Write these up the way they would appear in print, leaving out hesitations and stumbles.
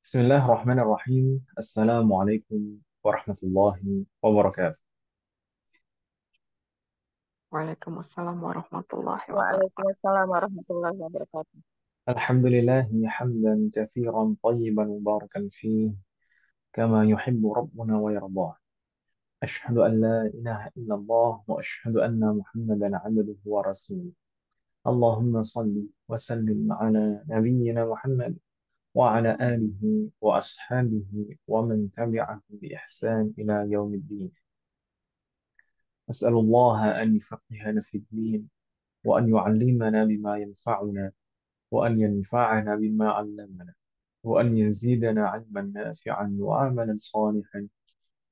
Bismillahirrahmanirrahim. Assalamualaikum warahmatullahi wabarakatuh. Waalaikumsalam warahmatullahi wabarakatuh. Waalaikumsalam warahmatullahi wabarakatuh. Alhamdulillahi hamdan kathiran tayyiban mubarakan fih kama yuhibbu rabbuna wa yardah. Ashhadu an la ilaha illallah wa ashhadu anna Muhammadan abduhu wa rasuluh. Allahumma salli wa sallim ala nabiyyina Muhammad wa ala alihi wa ashabihi wa man tabi'ahu bi ihsan ila yaumiddin. As'alullah an yufaqihana fid din وأن يعلمنا بما ينفعنا وأن ينفعنا بما علمنا وأن يزيدنا علما نافعا وعملا صالحا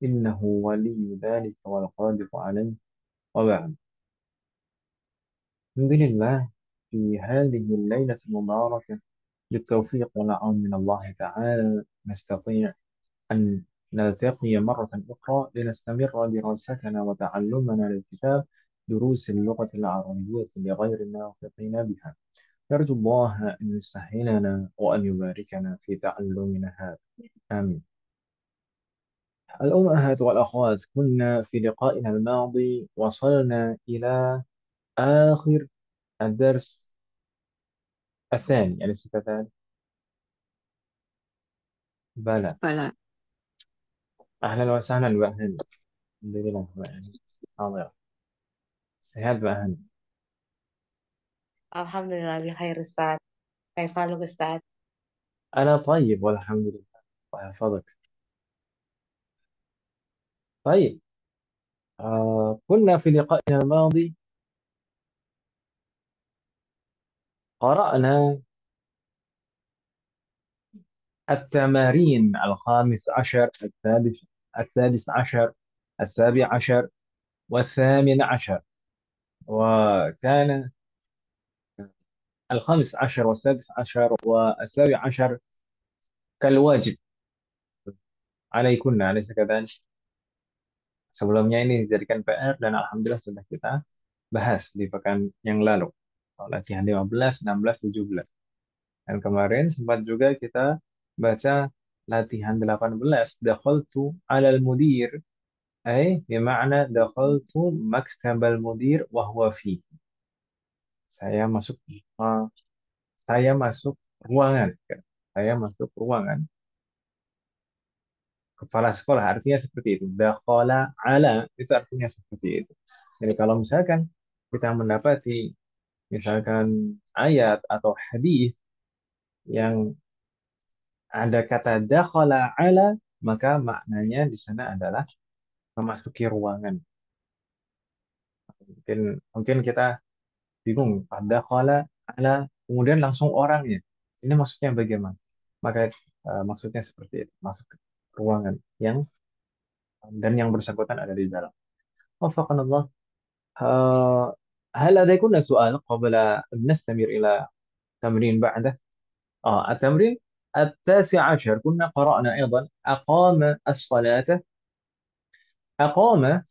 إنه ولي ذلك والقادر عليه وبعد. الحمد لله في هذه الليلة المباركة بالتوفيق والعون من الله تعالى نستطيع أن نلتقي مرة أخرى لنستمر دراستنا وتعلمنا للكتاب دروس اللغة العربية لغير الناطقين بها. نرجو الله أن يسهلنا وأن يباركنا في تعلمنا هذا. آمين. الأمهات والأخوات، كنا في لقائنا الماضي وصلنا إلى آخر الدرس الثاني، يعني الثاني. بلى. Bala. أهلا وسهلا بأهلا. الحمد لله بأهلا. حاضر. sehat بأهلا. Alhamdulillah bi khair Ustaz. Kaifaluk Ustaz? أنا طيب والحمد لله. الله يحفظك. طيب. كنا في لقائنا الماضي قرأنا التمارين الخامس عشر، السادس عشر، السابع عشر، والثامن عشر. وكان الخامس عشر والسادس عشر والسابع عشر كالواجب عليكن، أليس كذلك؟ Sebelumnya ini dijadikan PR dan Alhamdulillah sudah kita bahas di pekan yang lalu. Latihan 15, 16, 17. Dan kemarin sempat juga kita baca latihan 18. Dakhaltu alal mudir. Bima'na dakhaltu maktabal mudir wa huwa fi. Saya masuk uh, saya masuk ruangan. Saya masuk ruangan kepala sekolah, artinya seperti itu. Dakhala ala itu artinya seperti itu. Jadi kalau misalkan kita mendapati misalkan ayat atau hadis yang ada kata dakhala ala, maka maknanya di sana adalah memasuki ruangan. Mungkin mungkin kita bingung, pada dakhala ala kemudian langsung orangnya. Ini maksudnya bagaimana? Maka maksudnya seperti itu, masuk ke ruangan yang dan yang bersangkutan ada di dalam. وفقنا الله. هل لديكم سؤال قبل أن نستمر إلى تمرين بعده؟ التمرين التاسع عشر كنا قرأنا أيضا أقام الصلاة. أقام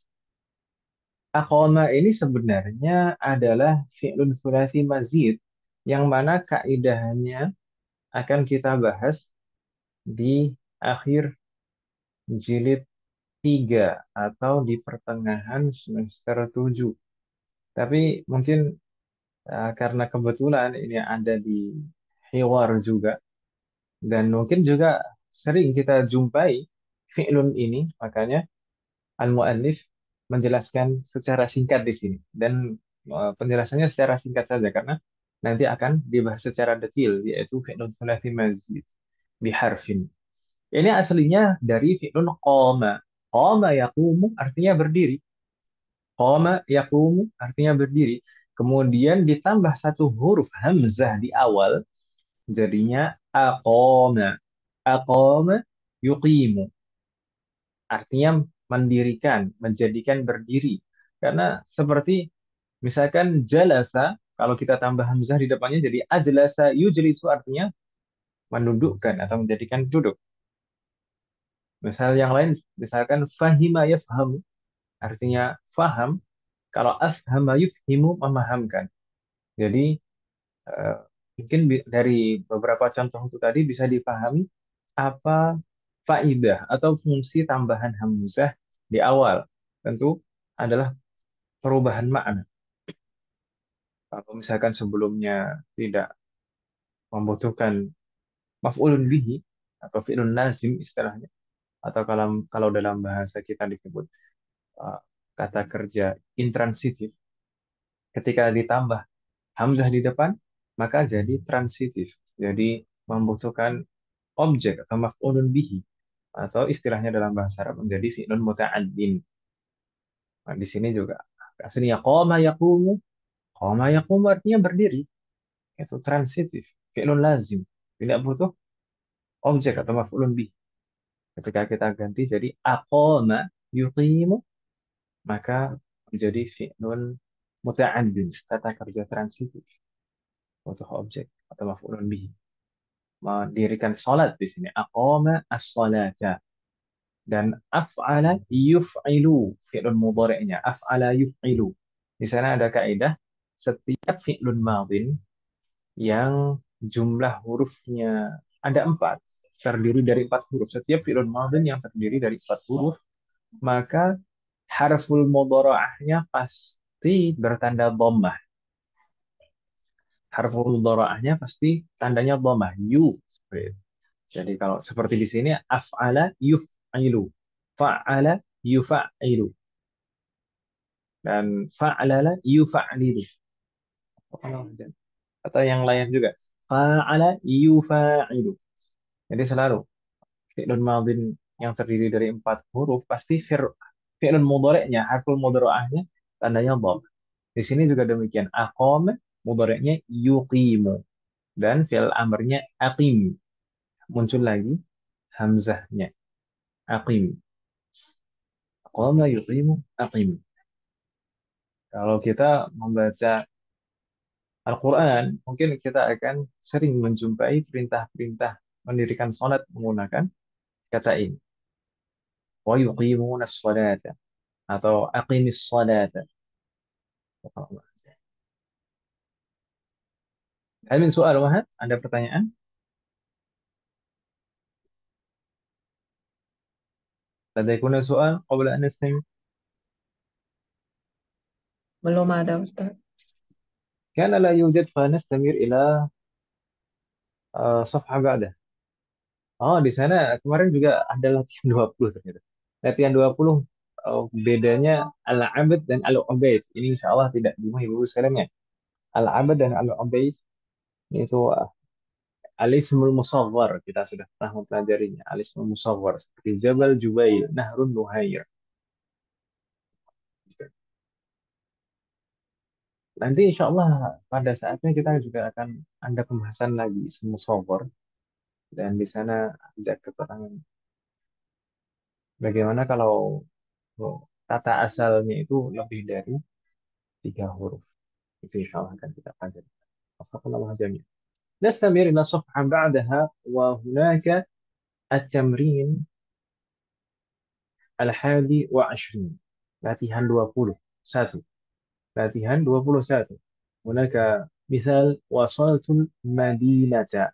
أقام ini sebenarnya adalah fi'lun tsulasi mazid yang mana kaidahnya akan kita bahas di akhir jilid 3 atau di pertengahan semester 7. Tapi mungkin karena kebetulan ini ada di Hiwar juga dan mungkin juga sering kita jumpai fi'lun ini, makanya al-muallif menjelaskan secara singkat di sini dan penjelasannya secara singkat saja karena nanti akan dibahas secara detail, yaitu fi'lun tsulats mazid biharfin. Ini aslinya dari fi'lun qama. Qama yaqumu artinya berdiri. Qama yaqumu artinya berdiri. Kemudian ditambah satu huruf hamzah di awal, jadinya aqama. Aqama yuqimu. Artinya mendirikan, menjadikan berdiri. Karena seperti misalkan jalasa, kalau kita tambah hamzah di depannya jadi ajlasa yujlisu artinya mendudukkan atau menjadikan duduk. Misal yang lain, misalkan fahima yafhamu, artinya faham. Kalau afhama yufhimu, memahamkan. Jadi, eh, mungkin dari beberapa contoh itu tadi bisa dipahami apa faidah atau fungsi tambahan hamzah di awal? Tentu adalah perubahan makna. Kalau misalkan sebelumnya tidak membutuhkan maf'ulun bihi atau fi'lun lazim istilahnya, atau kalau kalau dalam bahasa kita disebut uh, kata kerja intransitif, ketika ditambah hamzah di depan maka jadi transitif, jadi membutuhkan objek atau maf'ulun bihi, atau istilahnya dalam bahasa Arab menjadi fi'lun muta'addin. Nah, di sini juga aslinya qama yaqumu artinya berdiri, itu transitif, fi'lun lazim, tidak butuh objek atau maf'ulun bihi. Ketika kita ganti jadi aqama yuqimu, maka menjadi fi'lun muta'addin, kata kerja transitif, butuh objek atau maf'ulun bihi. Mendirikan salat di sini aqama as-salata, dan af'ala yuf'ilu, fi'lun mudhari'nya af'ala yuf'ilu. Di sana ada kaidah, setiap fi'lun madhin yang jumlah hurufnya ada 4, terdiri dari 4 huruf. Setiap fi'lun madhin yang terdiri dari 4 huruf, maka harful mudhara'ahnya pasti bertanda dhammah. Harful mudhara'ahnya pasti tandanya dhammah, yu. Jadi kalau seperti di sini af'ala yuf'ilu, fa'ala yufa'ilu, dan fa'lala yufa'lilu. Atau yang lain juga. Fa'ala yufa'ilu. Jadi selalu fi'lun madhin yang terdiri dari 4 huruf pasti fi'lun mudhari'nya, harful mudhari'ahnya tandanya dham. Di sini juga demikian. Aqama mudhari'nya yuqimu, dan fi'il amrnya aqim. Muncul lagi hamzahnya. Aqim. Aqama yuqimu aqim. Kalau kita membaca Al-Quran, mungkin kita akan sering menjumpai perintah-perintah mendirikan sholat menggunakan kata ini. Wa yuqimuna sholata, atau aqimis sholata. Hal min soal, Wahab? Ada pertanyaan? Ladaikuna soal qabla an nastami'? Belum ada, Ustaz. Kana la yujad fa nastamir ila safha ba'da. Oh, di sana kemarin juga ada latihan 20 ternyata. Latihan 20, bedanya al-abad dan al-ubaid. Ini insya Allah tidak bingung ibu sekalian ya. Al-abad dan al-ubaid itu al-ismul musawwar, kita sudah pernah mempelajarinya. Al-ismul musawwar seperti Jabal Jubail, Nahrun Nuhair. Nanti insya Allah pada saatnya kita juga akan ada pembahasan lagi ism musawwar, dan di sana ada keterangan bagaimana kalau kata asalnya itu lebih dari 3 huruf. Itu insya Allah akan kita pelajari. Wafakallahu jami'an. نستمر إلى صفحة بعدها، وهناك التمرين 21. Latihan 21. Latihan 21. هناك مثال: وصلت المدينة.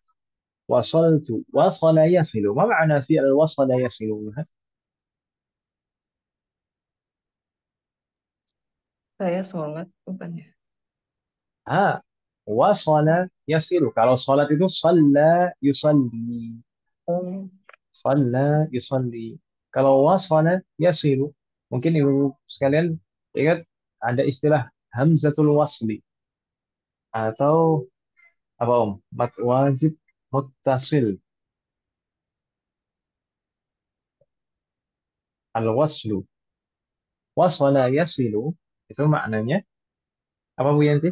وصلت، وصل يصل. ما معنى فعل وصل يصل؟ Saya sholat, bukan ya? ها، وصل يصل. Kalau sholat itu shalla yusalli. Oh, Shalla yusalli. Kalau wasala yasilu, mungkin ibu sekalian ingat ada istilah hamzatul wasli, atau apa om? Mat wajib muttasil. Al-waslu. Wasala yasilu, itu maknanya apa Bu Yanti?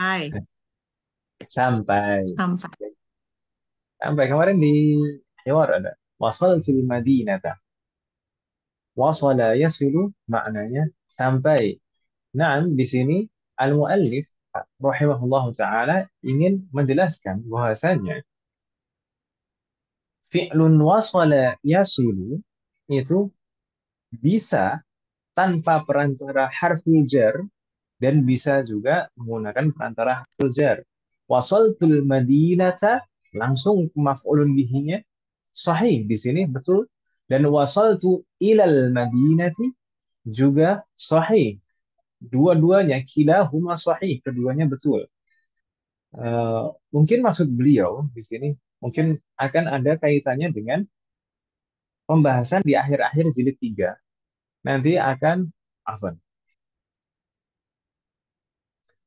hai. Sampai. Sampai. Sampai kemarin di Hiwar ada. Wasaltul Madinata. Wasala yasilu maknanya sampai. Nah, di sini al-muallif rahimahullah taala ingin menjelaskan bahwasanya fi'lun wasala yasilu itu bisa tanpa perantara harful jar, dan bisa juga menggunakan perantara harful jar. Wasaltul madinata, langsung maf'ulun bihinya Sahih di sini betul. Dan wasaltu ilal madinati juga sahih. Dua-duanya kilahuma sahih, keduanya betul. Eh, Mungkin maksud beliau di sini mungkin akan ada kaitannya dengan pembahasan di akhir-akhir jilid 3. Nanti akan afwan,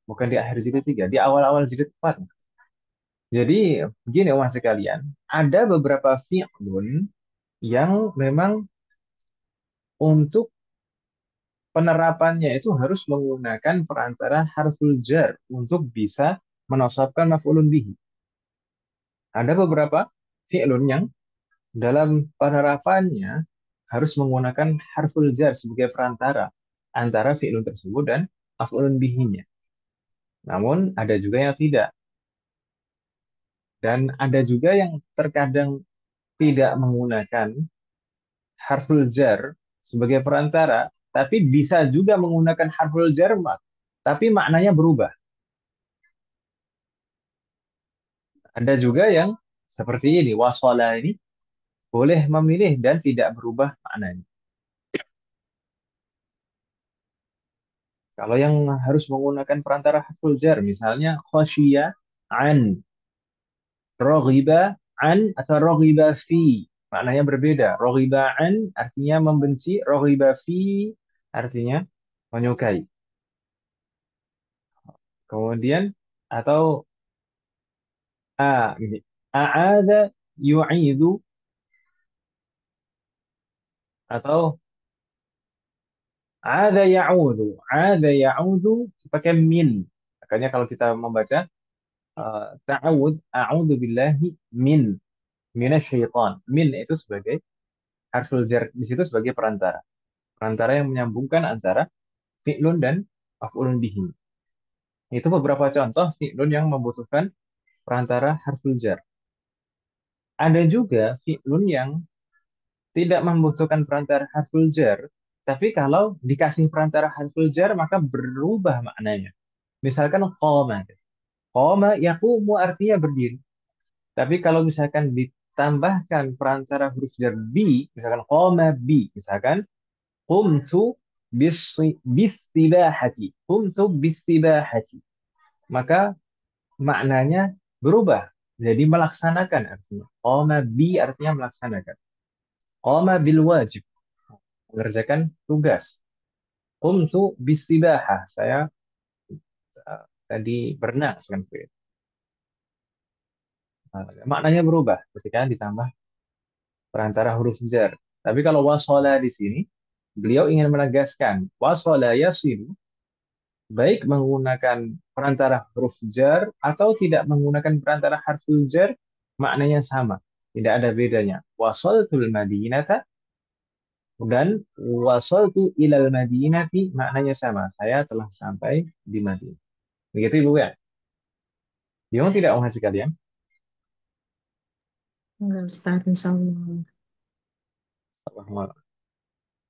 bukan di akhir jilid 3, di awal-awal jilid 4. Jadi begini mas sekalian, ada beberapa fi'lun yang memang untuk penerapannya itu harus menggunakan perantara harful jar untuk bisa menasabkan maf'ulun bihi. Ada beberapa fi'lun yang dalam penerapannya harus menggunakan harful jar sebagai perantara antara fi'lun tersebut dan maf'ulun bihinya. Namun ada juga yang tidak. Dan ada juga yang terkadang tidak menggunakan harful jar sebagai perantara, tapi bisa juga menggunakan harful jar, tapi maknanya berubah. Ada juga yang seperti ini, waswala ini boleh memilih dan tidak berubah maknanya. Kalau yang harus menggunakan perantara harful jar, misalnya khosyiya an, roghiba an atau roghiba fi, maknanya berbeda. Roghiba an artinya membenci, roghiba fi artinya menyukai. Kemudian atau gini, a'ada yu'idu atau ada ya'udhu pakai min. Makanya kalau kita membaca ta'awud, a'udhu billahi minasyaitan. Min itu sebagai harful jar di situ sebagai perantara. Perantara yang menyambungkan antara fi'lun dan maf'ulun bihi. Itu beberapa contoh fi'lun yang membutuhkan perantara harful jar. Ada juga fi'lun yang tidak membutuhkan perantara harful jar, tapi kalau dikasih perantara harful jar maka berubah maknanya. Misalkan qoma. Qoma yaqumu artinya berdiri. Tapi kalau misalkan ditambahkan perantara huruf jar bi, misalkan qoma bi, misalkan qumtu bisibahati. Qumtu bisibahati. Maka maknanya berubah. Jadi melaksanakan artinya. Qoma bi artinya melaksanakan. Qama bil wajib, mengerjakan tugas. Qumtu bisibahah, saya tadi berenang seperti itu. Maknanya berubah ketika ditambah perantara huruf jar. Tapi kalau wasola di sini, beliau ingin menegaskan wasola yasilu baik menggunakan perantara huruf jar atau tidak menggunakan perantara harful jar, maknanya sama. Tidak ada bedanya. Wasoltul madinata dan wasoltu ilal madinati maknanya sama. Saya telah sampai di Madinah. Begitu Ibu ya? Bingung tidak menghasih kalian? Enggak, Ustaz, insya Allah.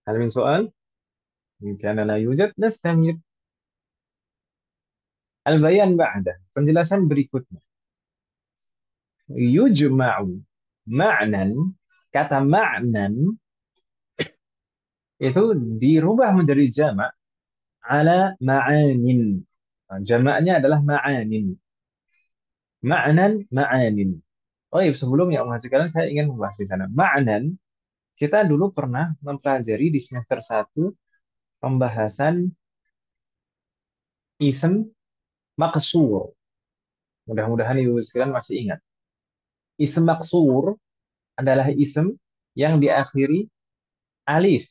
هل من سؤال؟ إن كان لا يوجد نستمر. Al-bayan ba'da. Penjelasan berikutnya. Yujma'u ma'nan. Kata ma'nan itu dirubah menjadi jamak ala ma'anin. Nah, jamaknya adalah ma'anin. Ma'nan ma'anin. Oh iya, sebelumnya sekalian saya ingin membahas di sana. Ma'nan, kita dulu pernah mempelajari di semester 1 pembahasan ism maksur. Mudah-mudahan ibu sekalian masih ingat. Ism maksur adalah ism yang diakhiri alif.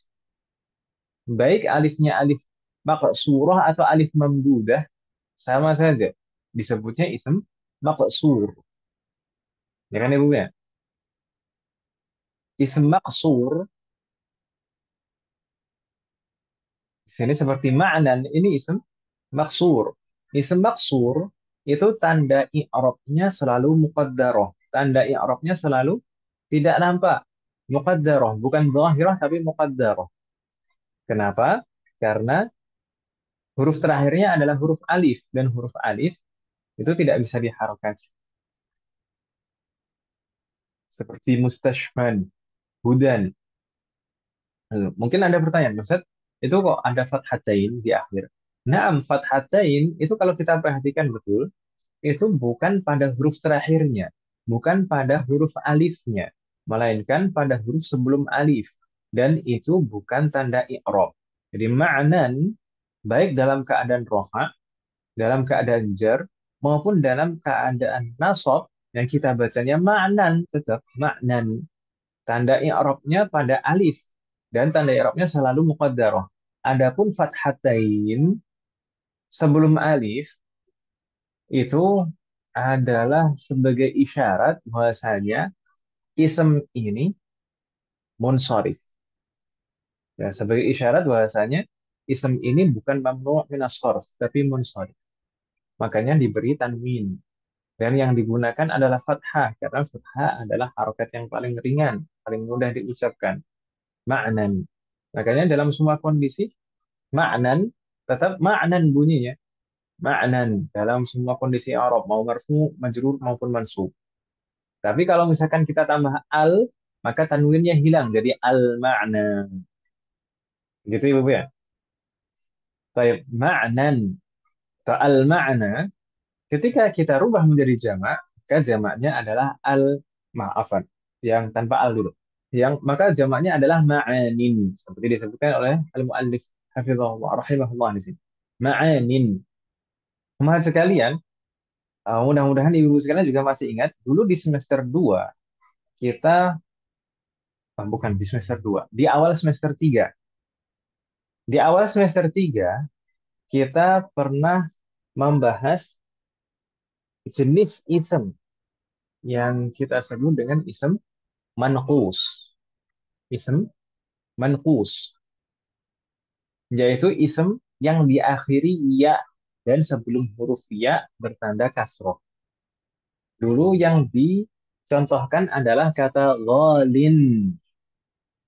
Baik alifnya alif maqsurah atau alif mamdudah, sama saja. Disebutnya ism maqsur. Ya kan Ibu ya? Ism maqsur, di sini seperti ma'nan, ini ism maqsur. Ism maqsur itu tanda i'rabnya selalu muqaddarah. Tanda i'rabnya selalu tidak nampak. Muqaddarah, bukan zahirah tapi muqaddarah. Kenapa? Karena huruf terakhirnya adalah huruf alif dan huruf alif itu tidak bisa diharokati. seperti mustashfan, hudan. Mungkin Anda bertanya, Ustaz, itu kok ada fathatain di akhir? Naam, fathatain itu kalau kita perhatikan betul, itu bukan pada huruf terakhirnya, bukan pada huruf alifnya, melainkan pada huruf sebelum alif. Dan itu bukan tanda i'rab. Jadi ma'nan, baik dalam keadaan roha, dalam keadaan jar, maupun dalam keadaan nasab, yang kita bacanya ma'nan, tetap ma'nan. Tanda i'rabnya pada alif, dan tanda i'rabnya selalu muqaddarah. Adapun fathatain sebelum alif, itu adalah sebagai isyarat bahwasanya ism ini munsharif. Ya, sebagai isyarat bahwasanya ism ini bukan mamnu' minas sharf, tapi munsharif. Makanya diberi tanwin. Dan yang digunakan adalah fathah, karena fathah adalah harokat yang paling ringan, paling mudah diucapkan. Ma'nan. Makanya dalam semua kondisi, ma'nan, tetap ma'nan bunyinya. Ma'nan dalam semua kondisi Arab, mau marfu, majrur, maupun mansub. Tapi kalau misalkan kita tambah al, maka tanwinnya hilang jadi al-ma'na. Gitu Ibu ya. Baik, ma'nan atau al-ma'na ketika kita rubah menjadi jamak, maka jamaknya adalah maafan yang tanpa al dulu. Yang maka jamaknya adalah ma'anin seperti disebutkan oleh al-muallif hafizahullah rahimahullah di sini. Ma'anin. Teman sekalian, mudah-mudahan ibu sekalian juga masih ingat dulu di semester 2 kita bukan di semester 2 di awal semester 3. Di awal semester 3 kita pernah membahas jenis isem yang kita sebut dengan isem manqus. Isem manqus, yaitu isem yang diakhiri ya dan sebelum huruf ya bertanda kasroh. Dulu yang dicontohkan adalah kata ghalin.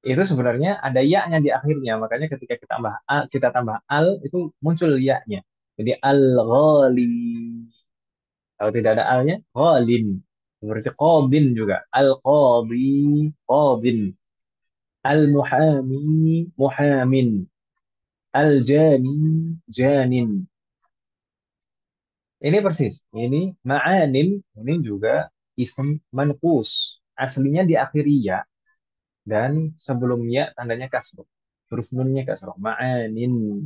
Itu sebenarnya ada ya-nya di akhirnya, makanya ketika kita tambah al itu muncul ya-nya. Jadi al-ghali. Kalau tidak ada alnya, ghalin. Seperti qadin juga. Al-qadi, qadin. Al-muhami, muhamin. Al-jani, janin. Ini persis. Ini ma'anin. Ini juga ism manqus. Aslinya diakhiri ya. Dan sebelumnya tandanya kasroh. Huruf nunnya kasroh. Ma'anin.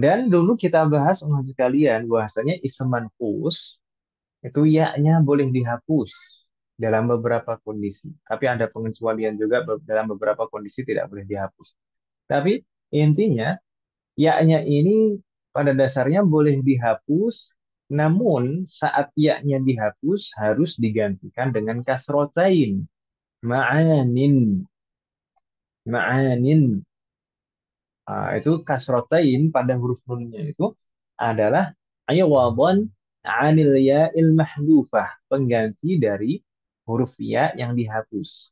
Dan dulu kita bahas sama sekalian bahwasanya ism manqus itu ya-nya boleh dihapus dalam beberapa kondisi. Tapi ada pengecualian juga dalam beberapa kondisi tidak boleh dihapus. Tapi intinya ya-nya ini pada dasarnya boleh dihapus, namun saat ya-nya dihapus harus digantikan dengan kasrotain. Ma'anin. Ma'anin. Itu kasrotain pada huruf nunnya itu adalah aywadon anil ya'il mahdufah. Pengganti dari huruf ya yang dihapus.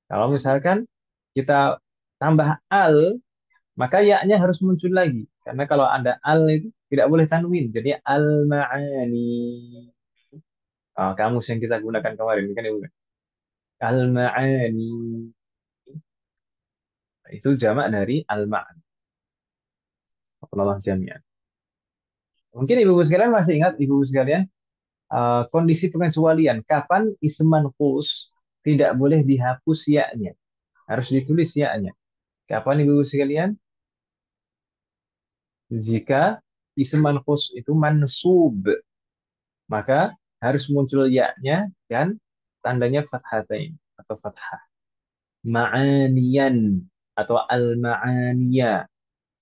Kalau misalkan kita tambah al, maka ya-nya harus muncul lagi. Karena kalau ada al itu tidak boleh tanwin. Jadi al-ma'ani. Kamus yang kita gunakan kemarin kan Ibu. Al-ma'ani. Itu jamak dari al-ma'an. Allah jami'an. Mungkin ibu-ibu sekalian masih ingat ibu-ibu sekalian kondisi pengecualian. Kapan ism manqus tidak boleh dihapus ya-nya. Harus ditulis ya-nya. Kapan ibu-ibu sekalian? Jika ism manqus itu mansub, maka harus muncul ya-nya dan tandanya fathatain atau fathah. Ma'aniyan atau al-ma'aniya.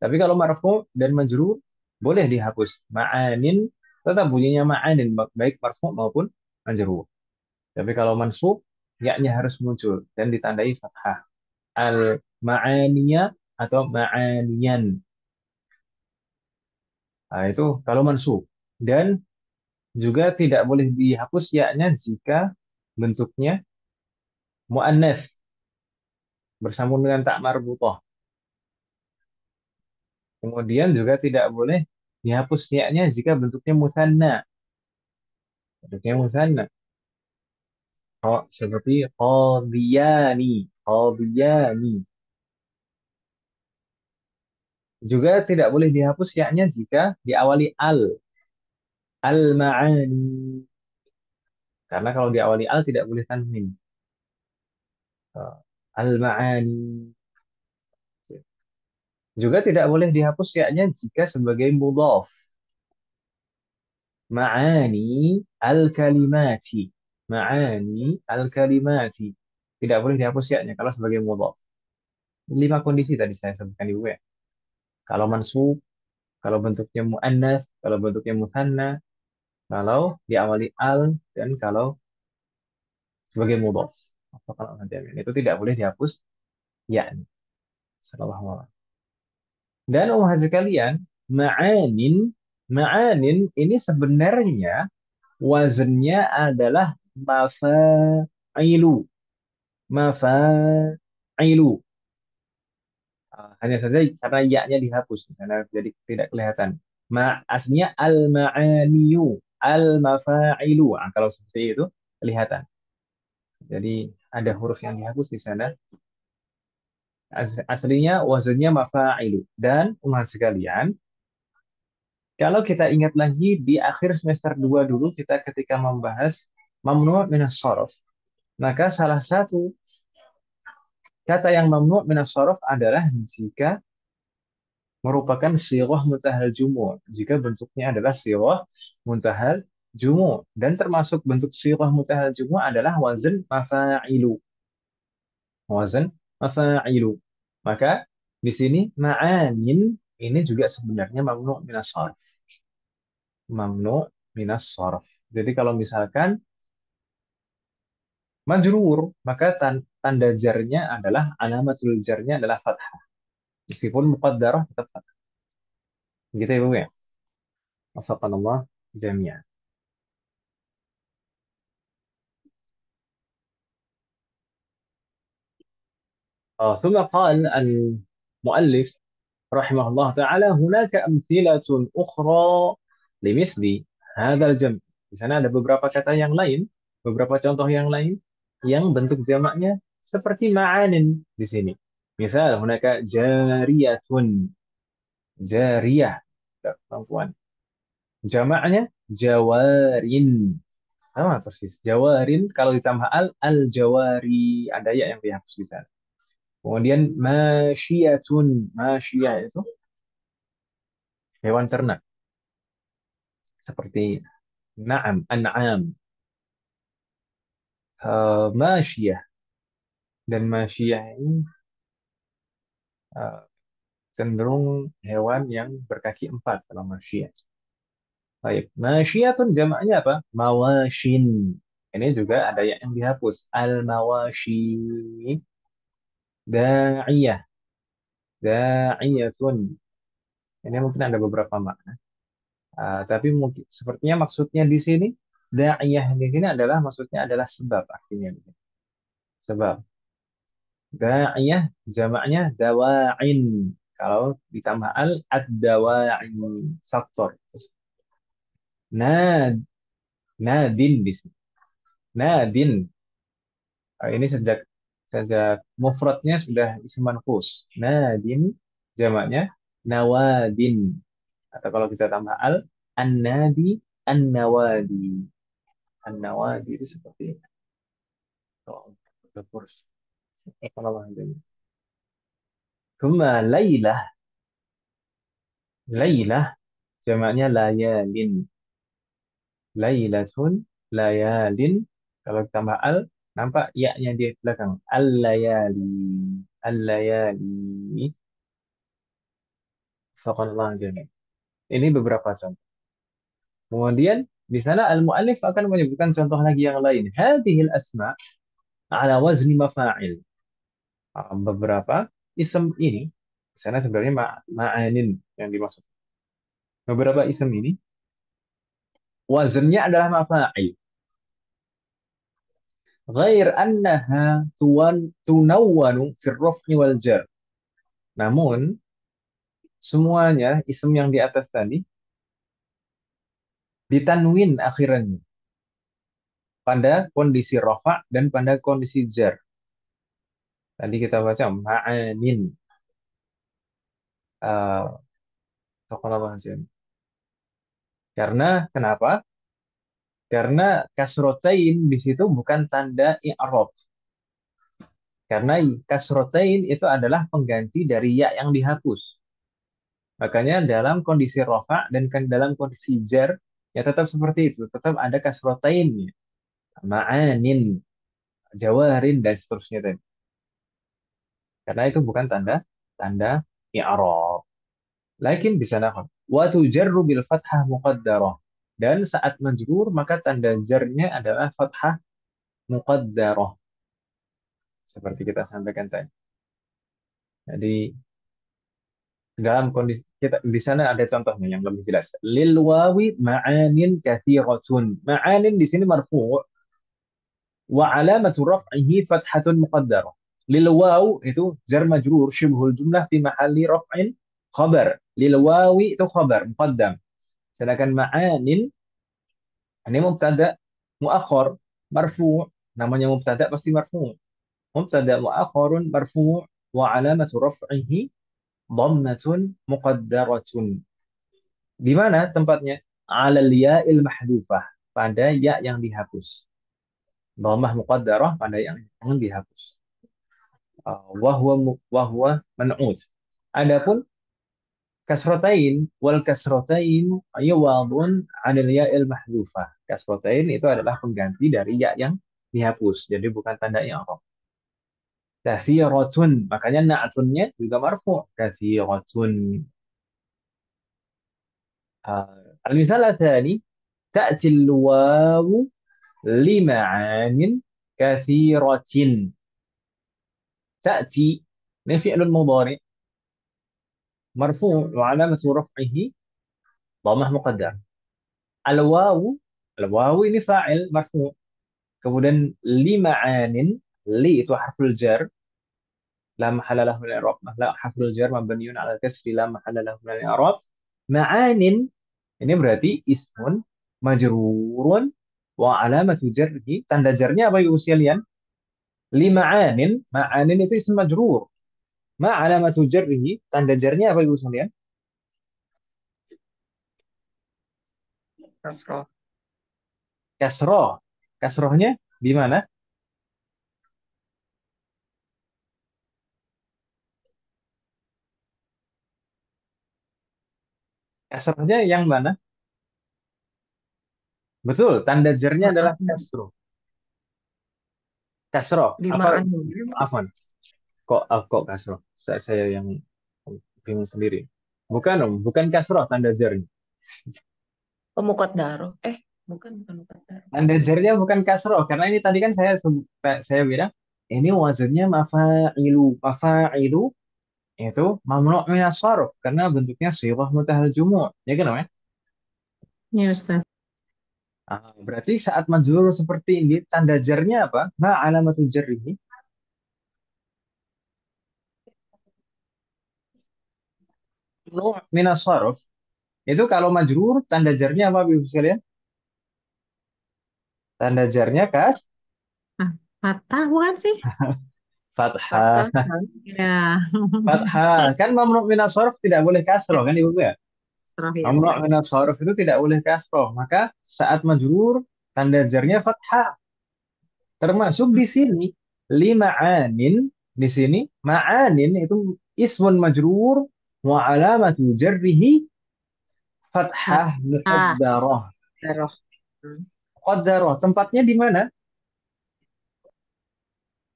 Tapi kalau marfu dan majrur boleh dihapus. Ma'anin tetap bunyinya ma'anin baik marfu maupun majrur. Tapi kalau mansub ya-nya harus muncul dan ditandai fathah. Al-ma'aniya atau ma'aniyan. Nah, itu kalau mansub. Dan juga tidak boleh dihapus ya-nya jika bentuknya mu'annats bersambung dengan tak marbutah. Kemudian juga tidak boleh dihapus ya-nya jika bentuknya musanna. Bentuknya musanna. Seperti qadiyani, qadiyani. Juga tidak boleh dihapus ya-nya jika diawali al-ma'ani. Karena kalau diawali al tidak boleh tanwin. Al-ma'ani. Juga tidak boleh dihapus ya-nya jika sebagai mudhaf. Ma'ani al-kalimati. Ma'ani al-kalimati. Tidak boleh dihapus ya-nya kalau sebagai mudhaf. 5 kondisi tadi saya sebutkan di ya. Kalau mansub, kalau bentuknya mu'annas, kalau bentuknya mutsanna, kalau diawali al, dan kalau sebagai mudhaf. Atau kalau nanti itu tidak boleh dihapus ya-nya. Sallallahu alaihi wasallam. Dan sekalian, ma'anin ini sebenarnya wazannya adalah mafa'ilu. Mafa'ilu. Hanya saja karena ya-nya dihapus di sana jadi tidak kelihatan. Aslinya al-ma'aniyu, al-mafa'ilu. Kalau seperti itu kelihatan. Jadi ada huruf yang dihapus di sana. Aslinya wazannya mafa'ilu. Dan umat sekalian, kalau kita ingat lagi di akhir semester 2 dulu kita ketika membahas mamnu' minas shorof, maka salah satu kata yang mamnu' minas shorof adalah jika merupakan sirah muntahal jumu'. Jika bentuknya adalah sirah muntahal jumu'. Dan termasuk bentuk sirah muntahal jumu' adalah wazan mafa'ilu. Wazan mafa'ilu. Maka di sini ma'anin ini juga sebenarnya mamnu' minas shorof. Mamnu' minas shorof. Jadi kalau misalkan majrur, maka tanda jarnya adalah alamatul jarnya adalah fathah. Meskipun muqaddarah tetap fathah. Gitu ya, Bu ya. Wafaqanallah jami'an. ثم قال المؤلف رحمه الله تعالى هناك أمثلة أخرى لمثل هذا الجمع. Di sana ada beberapa kata yang lain, beberapa contoh yang lain yang bentuk jamaknya seperti ma'anin di sini. Misal, hunaka jariyatun, jariyah, perempuan. Jamaknya jawarin. Sama persis. Jawarin kalau ditambah al-jawari. Ada ya yang dihapus di sana. Kemudian masyiyatun. Masyiyah itu hewan ternak. Seperti na'am, an'am. Masyiyah. Dan masyiyah ini uh, cenderung hewan yang berkaki 4 kalau masyiyah. Baik, masyiyatun jamaknya apa? Mawashin. Ini juga ada yang dihapus. Al-mawashi. Da'iyah. Da'iyatun. Ini mungkin ada beberapa makna. Tapi mungkin sepertinya maksudnya di sini da'iyah di sini adalah maksudnya adalah sebab artinya. Sebab da'iyah jamaknya dawa'in. Kalau ditambah ad-dawa'in faktor. Nad nadin di sini. Nadin. Ini sejak mufradnya sudah isim manqus. Nadin jamaknya nawadin. Atau kalau kita tambah an-nadi, an-nawadi. An-nawadi itu seperti ini. Oh, terus. Kalau ini. Thumma laylah. Laylah jamaknya layalin. Laylatun, layalin. Kalau tambah nampak ya-nya di belakang. Al-layali. Al-layali. Faqallah jami'. Ini beberapa contoh. Kemudian di sana al-mu'allif akan menyebutkan contoh lagi yang lain. Hadhil asma' ala wazni mafa'il. Beberapa isim ini, di sana sebenarnya ma'anin yang dimaksud. Beberapa isim ini, wazannya adalah mafa'il. Ghair annaha tunawwanu fil raf'i wal jar. Namun, semuanya isim yang di atas tadi, ditanwin akhirannya. pada kondisi rafa dan pada kondisi jar. Tadi kita baca ma'anin. Eh Karena kenapa? Karena kasrotain di situ bukan tanda i'rab. Karena kasrotain itu adalah pengganti dari ya yang dihapus. Makanya dalam kondisi rafa dan dalam kondisi jar ya tetap seperti itu, tetap ada kasrotainnya. Ma'anin, jawarin dan seterusnya tadi. Karena itu bukan tanda tanda i'rab. Lakin di sana wa tujarru bil fathah muqaddarah. Dan saat majrur maka tanda jarnya adalah fathah muqaddarah. Seperti kita sampaikan tadi. Jadi dalam kondisi kita di sana ada contohnya yang lebih jelas. Lil wawi ma'anin katsiratun. Ma'anin di sini marfu' wa alamatu raf'ihi fathatun muqaddarah. Lil waw itu jar majrur syibhul jumlah fi mahalli raf'in khabar. Lil wawi itu khabar muqaddam. Sedangkan ma'anin ini mubtada muakhar marfu'. Namanya mubtada pasti marfu'. Mubtada muakharun marfu' wa alamatu raf'ihi dhammatun muqaddaratun. Di mana tempatnya? Alal ya'il mahdhufah. Pada ya yang dihapus. Dhammah muqaddarah pada yang dihapus. Wahwa man'ut. Adapun kasrotain wal kasrotain yawadun anil ya'il mahdhufah. Kasrotain itu adalah pengganti dari ya yang dihapus. Jadi bukan tanda i'rab. Katsiratun. Makanya na'tunnya juga marfu'. Katsiratun. Al-misal الثاني تأتي الواو لمعان كثيرة. تأتي ini fi'lun mudhari marfu' wa 'alamatu raf'ihi dhammah muqaddar. Al-wawu al-wawu ini fa'il marfu'. Kemudian lima'anin li itu harful jar la mahalla lahu min i'rab. La harful jar mabniun 'ala al-kasri la mahalla lahu min i'rab. Ma'anin ini berarti ismun majrurun wa alamatu jarhi. Tanda jarnya apa ibu sekalian? Lima'anin, ma'anin itu isim majrur. Ma alamatu jarrihi, tanda jarnya apa ibu sekalian? Kasroh. Kasroh. Kasrohnya di mana? Kasrohnya yang mana? Betul, tanda jarnya adalah Ma'an. kasroh. Kasroh. Apa? Lima'an. Afwan. Kok kasroh? Saya yang bingung sendiri. Bukan, bukan kasroh tanda jarnya. Pemukat daro. Bukan mukat daro. Tanda jarnya bukan kasroh karena ini tadi kan saya bilang ini wazannya mafa'ilu. Mafa'ilu itu mamnu' min as-sarf karena bentuknya shighah mutahal jumu'. Ya kan, namanya? Ya, Ustaz. Berarti saat majrur seperti ini tanda jarnya apa? Ma alamatul jarrihi mamnu' min as-sarf. Itu kalau majrur tanda jarnya apa Ibu sekalian? Tanda jarnya Ah, patah bukan sih? fathah. Patah. Ya. Fathah. Kan mamnu' min as-sarf tidak boleh kasroh kan Ibu ya? Kasroh ya, Mamnu' Ustaz. min as-sarf itu tidak boleh kasroh. Maka saat majrur tanda jarnya fathah. Termasuk di sini lima'anin di sini ma'anin itu ismun majrur wa alamatu jarrihi fathah Ah, muqaddarah. daroh. Hmm. Muqaddarah tempatnya di mana?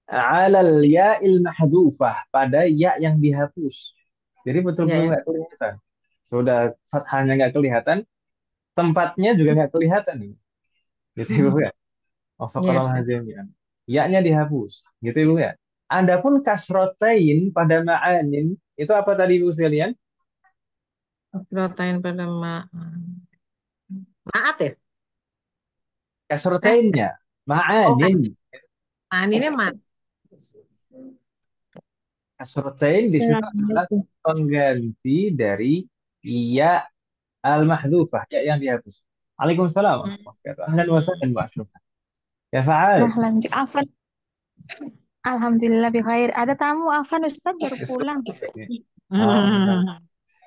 Alal ya'il mahdhufah pada ya yang dihapus. Jadi Ya, betul-betul ya. nggak kelihatan. Sudah fathahnya nggak kelihatan, tempatnya juga nggak kelihatan nih. Gitu Ibu ya. Oh, Ya, kalau Ustaz. jami'an. Ya-nya dihapus. Gitu Ibu ya. Adapun kasrotain pada ma'anin itu apa tadi Ibu sekalian? Protein pada maat ya? Eh, Kasrotainnya oh, ma'anin. ini mat. Kasrotain di Ya, situ adalah itu. pengganti dari ya al-mahdhufah, ya yang dihapus. Waalaikumsalam. Hmm. Ahlan wa sahlan Mbak Ashraf. Ya Faal. Nah, lanjut. Afan. Alhamdulillah bi khair. Ada tamu Afan Ustadz baru pulang. Oh, benar.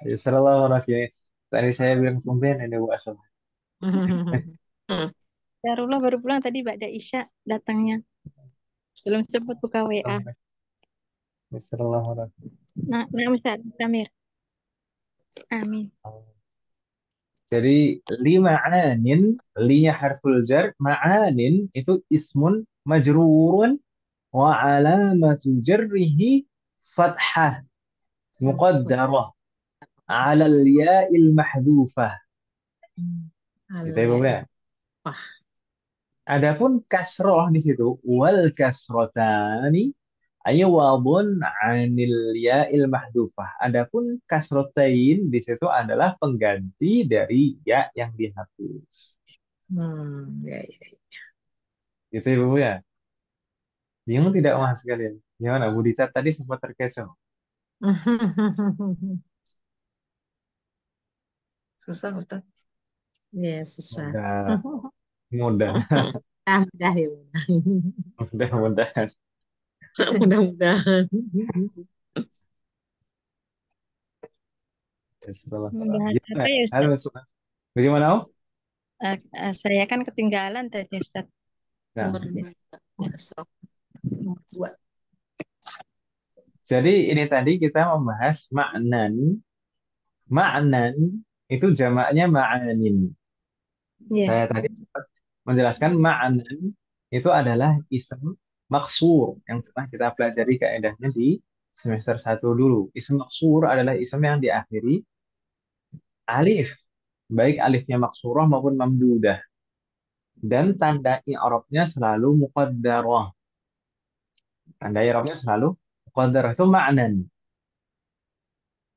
Bismillahirrahmanirrahim. Tadi saya bilang tumben ini Bu Asal. Darullah baru pulang tadi Ba'da Isya datangnya. Belum sebut buka WA. Bismillahirrahmanirrahim. Nah, Ustaz Samir. Amin. Jadi lima anin, linya harful jar, ma'anin itu ismun majrurun wa alamatu jarrihi fathah muqaddarah ala al-ya'il mahdhufah. Gitu ya, Bu, ya. Wah. Adapun kasroh di situ wal kasrotani ayywadun anil ya'il mahdhufah. Adapun kasrotain di situ adalah pengganti dari ya yang dihapus. Ya, ya. Gitu ya, Bu, ya. Bingung tidak Mas sekalian? Gimana Bu Dita tadi sempat terkecoh? Susah, Ustaz. Ya, susah. Mudah, mudah, Mudah ya, mudah. mudah, mudah. Mudah-mudahan. Setelah Membahas gimana? apa ya Halo, Ustaz? bagaimana Om? Saya kan ketinggalan tadi Ustaz. Nah, Besok. Buat. jadi ini tadi kita membahas maknan. Maknan itu jamaknya ma'anin. Iya. Saya tadi sempat menjelaskan ma'nan itu adalah ism maksur yang pernah kita pelajari kaedahnya di semester 1 dulu. Ism maksur adalah ism yang diakhiri alif, baik alifnya maksurah maupun mamdudah. Dan tanda i'rabnya selalu muqaddarah. Tanda i'rabnya selalu muqaddarah itu ma'nan.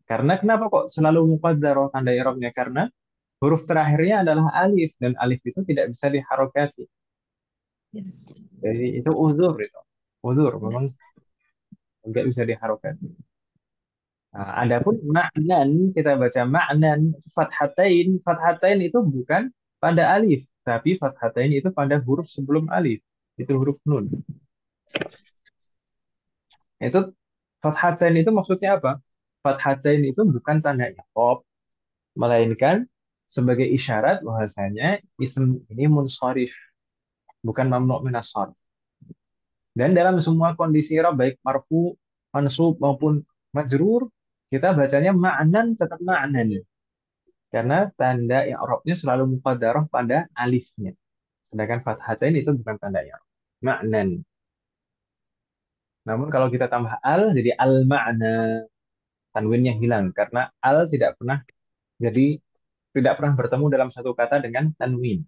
Karena kenapa kok selalu muqaddarah tanda i'rabnya? Karena huruf terakhirnya adalah alif dan alif itu tidak bisa diharokati. Jadi itu uzur itu. Uzur memang nggak bisa diharokati. Nah, adapun ma'nan kita baca ma'nan fathatain, fathatain itu bukan pada alif, tapi fathatain itu pada huruf sebelum alif. Itu huruf nun. Itu fathatain itu maksudnya apa? Fathatain itu bukan tanda i'rab, melainkan sebagai isyarat bahwasanya isim ini munsharif, bukan mamnu' minas sharf. Dan dalam semua kondisi i'rab baik marfu, mansub maupun majrur, kita bacanya ma'nan tetap ma'nan. Karena tanda i'rabnya selalu muqaddarah pada alifnya. Sedangkan fathatain itu bukan tanda i'rab. Ma'nan. Namun kalau kita tambah al jadi al-ma'na. Tanwinnya hilang karena al tidak pernah jadi tidak pernah bertemu dalam satu kata dengan tanwin.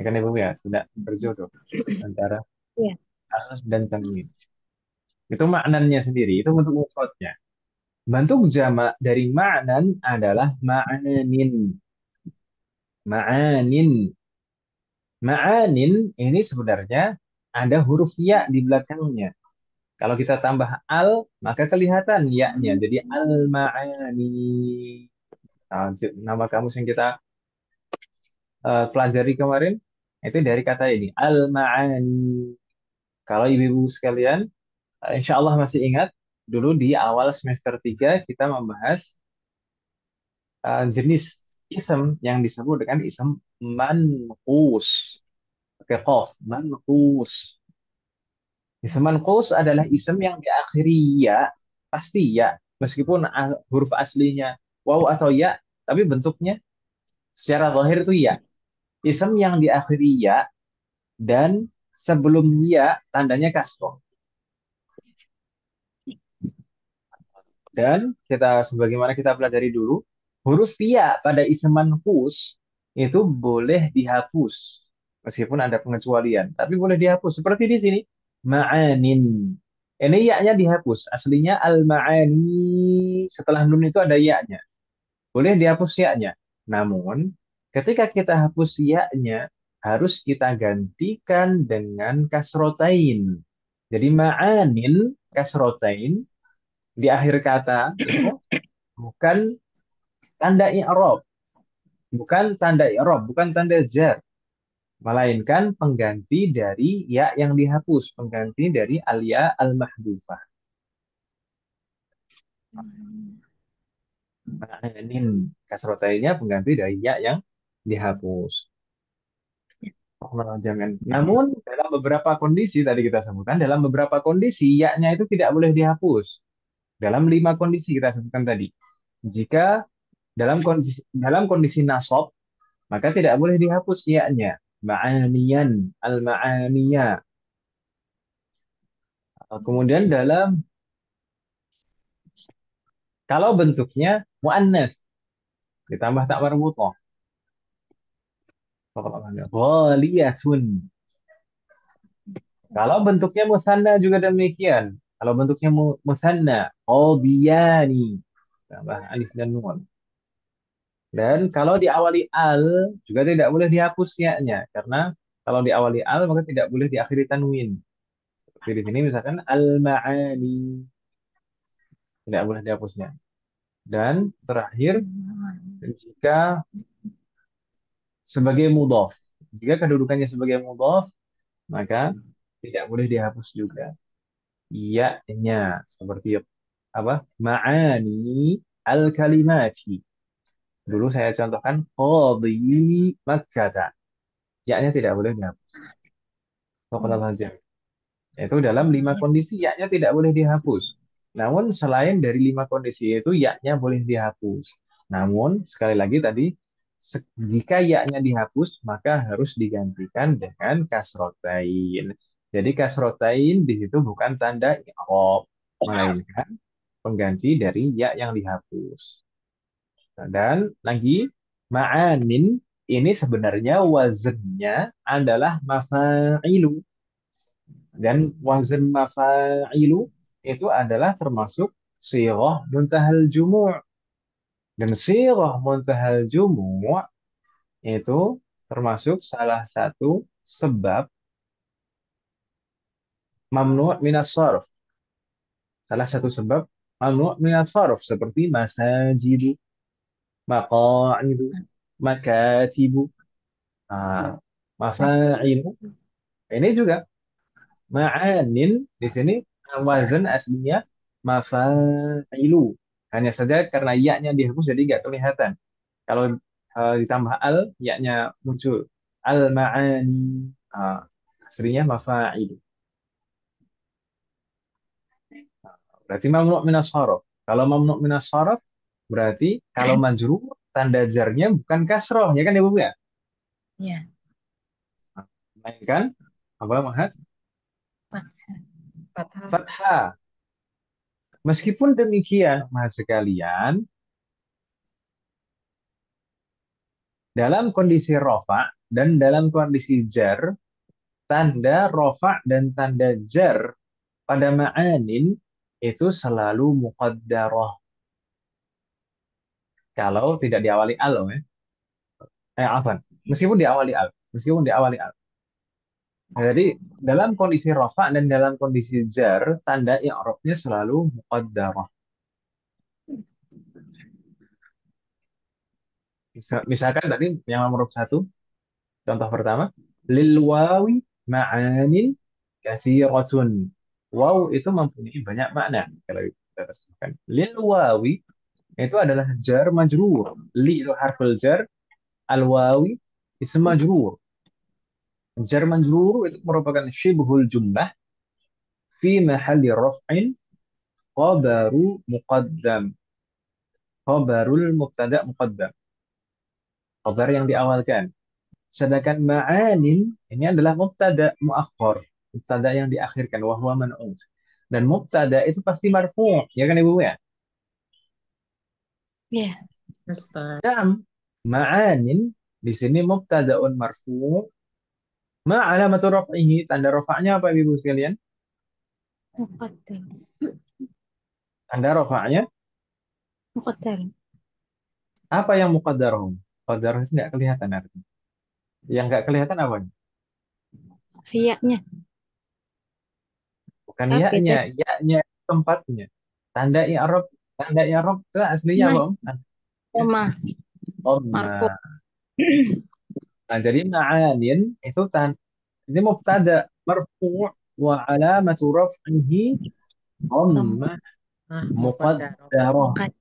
Ya kan Ibu ya, tidak berjodoh antara Iya. al dan tanwin. Itu maknanya sendiri, itu bentuk mufradnya. Bentuk jamak dari ma'nan adalah ma'anin. Ma'anin. Ma'anin ini sebenarnya ada huruf ya di belakangnya. Kalau kita tambah al, maka kelihatan ya-nya. Jadi al-ma'ani. Nah, nama kamus yang kita pelajari kemarin itu dari kata ini al-ma'ani. Kalau ibu-ibu sekalian, insya Allah masih ingat dulu di awal semester 3 kita membahas jenis ism yang disebut dengan ism manqus. Oke, qaf, manqus. Ism manqus adalah ism yang diakhiri ya, pasti ya, meskipun huruf aslinya waw atau ya, tapi bentuknya secara zahir itu ya. Ism yang diakhiri ya dan sebelum ya tandanya kasroh. Dan kita sebagaimana kita pelajari dulu, huruf ya pada ism manqus itu boleh dihapus meskipun ada pengecualian, tapi boleh dihapus seperti di sini ma'anin. Ini ya-nya dihapus, aslinya al-ma'ani setelah nun itu ada ya-nya. Boleh dihapus ya-nya. Namun ketika kita hapus ya-nya harus kita gantikan dengan kasrotain. Jadi ma'anin kasrotain di akhir kata itu bukan tanda i'rab, bukan tanda i'rab, bukan tanda jar. melainkan pengganti dari ya yang dihapus, pengganti dari alia al-mahdufah. Ma'anin kasrotainya pengganti dari ya yang dihapus. Jangan. Namun dalam beberapa kondisi tadi kita sebutkan, dalam beberapa kondisi ya-nya itu tidak boleh dihapus. Dalam 5 kondisi kita sebutkan tadi. Jika dalam kondisi nasab, maka tidak boleh dihapus ya-nya. Ma'aniyan, al-ma'aniya. Kemudian kalau bentuknya mu'annas ditambah tak marbutah. Ghaliyatun. Kalau bentuknya musanna juga demikian. Kalau bentuknya musanna, qadiyani. Tambah alif dan nun. Dan kalau diawali al juga tidak boleh dihapus ya-nya karena kalau diawali al maka tidak boleh diakhiri tanwin. Seperti di sini misalkan al-ma'ani tidak boleh dihapusnya. Dan terakhir jika sebagai mudhaf. Jika kedudukannya sebagai mudhaf maka tidak boleh dihapus juga. Iya-nya seperti apa? Ma'ani al-kalimati. Dulu saya contohkan qadhi Makkah. Ya-nya tidak boleh dihapus. Faqala saja. Itu dalam 5 kondisi ya-nya tidak boleh dihapus. Namun selain dari 5 kondisi itu ya-nya boleh dihapus. Namun sekali lagi tadi jika ya-nya dihapus maka harus digantikan dengan kasrotain. Jadi kasrotain di situ bukan tanda i'rab, melainkan pengganti dari ya yang dihapus. Dan lagi ma'anin ini sebenarnya wazannya adalah mafa'ilu. Dan wazan mafa'ilu itu adalah termasuk sirah muntahal jumu'. Dan sirah muntahal jumu' itu termasuk salah satu sebab mamnu' minas sarf. Salah satu sebab mamnu' minas sarf seperti masajidu, maqa'idu, makatibu. Nah, mafa'ilu ini juga ma'anin di sini wazan aslinya mafa'ilu. Hanya saja karena ya-nya dihapus jadi nggak kelihatan. Kalau ditambah al, ya-nya muncul. Al-ma'ani. Aslinya mafa'ilu. Berarti mamnu' minas sharaf. Kalau mamnu' minas sharaf berarti kalau majrur tanda jarnya bukan kasroh ya kan ya Bu ya? Ya. Melainkan apa Mahat? Fathah. Fathah. Meskipun demikian, Mahat sekalian, dalam kondisi rofa dan dalam kondisi jar, tanda rofa dan tanda jar pada ma'anin itu selalu muqaddarah. Kalau tidak diawali al, ya. Afwan. Meskipun diawali al. Meskipun diawali al. Jadi dalam kondisi rofa dan dalam kondisi jar, tanda i'rabnya selalu muqaddarah. Misalkan tadi yang nomor 1, contoh pertama, lil wawi ma'anin katsiratun. Waw itu mempunyai banyak makna. Kalau kita terjemahkan. Lil wawi itu adalah jar majrur. Li itu harful jar, al wawi ism majrur. Jar majrur itu merupakan syibhul jumlah fi mahalli raf'in khabaru muqaddam. Khabarul mubtada muqaddam. Khabar yang diawalkan. Sedangkan ma'anin ini adalah mubtada muakhir, mubtada yang diakhirkan wa huwa man'ut. Dan mubtada itu pasti marfu', ya kan Ibu ya? Ya. Ustaz. Dan ma'anin di sini mubtadaun marfu', ma alamatu raf'ihi, tanda rafa'nya apa Ibu sekalian? Muqaddar. Tanda rafa'nya Muqaddar. apa yang muqaddarahum? Muqaddarah itu nggak kelihatan artinya. Yang nggak kelihatan apa? Iya-nya. Bukan Apa itu? ya-nya tempatnya. Tanda i'rab, tanda i'rab itu aslinya Nah, apa, Om? koma. Dhamma. Marfu. Nah, jadi ma'anin itu ini mubtada marfu' wa alamatu raf'ihi Tom dhammah Ah, muqaddarah. muqaddarah. kad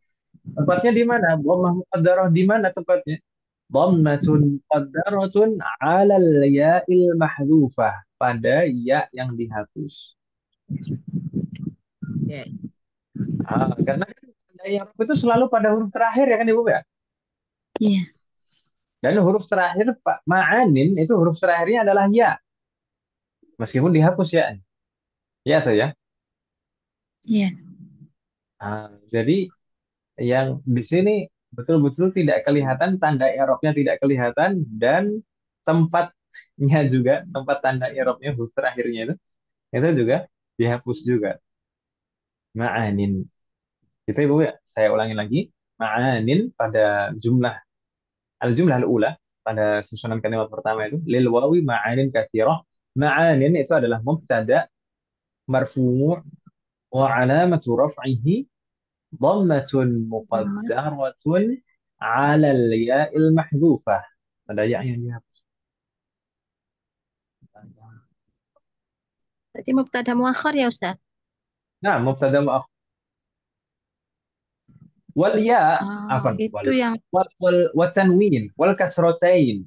Tempatnya di mana? Dhammah muqaddarah di mana tempatnya? Dhammatun muqaddaratun 'alal ya'il mahdhufah, pada ya yang dihapus. Ya. Karena kan tanda i'rab itu selalu pada huruf terakhir ya kan Ibu ya? iya Dan huruf terakhir Pak ma'anin itu huruf terakhirnya adalah ya, meskipun dihapus ya. Ya saya. iya Jadi yang di sini betul-betul tidak kelihatan, tanda i'rabnya tidak kelihatan, dan tempatnya juga, tempat tanda i'rabnya huruf terakhirnya itu juga dihapus juga. Ma'anin. Itu Ibu ya. Saya ulangi lagi. Ma'anin pada al-jumlah al-ula, pada susunan kalimat pertama itu lil wawi ma'anin katsirah. Ma'anin itu adalah mubtada marfu' wa alamatu raf'ihi dhammatun Dhamma muqaddaratun 'ala al-ya'il mahdhufah. Pada ya yang dihapus. berarti mubtada muakhar ya Ustaz. Nah, mubtada mu'akhkhar wal ya Oh afan itu yang wal tanwin wal kasratain.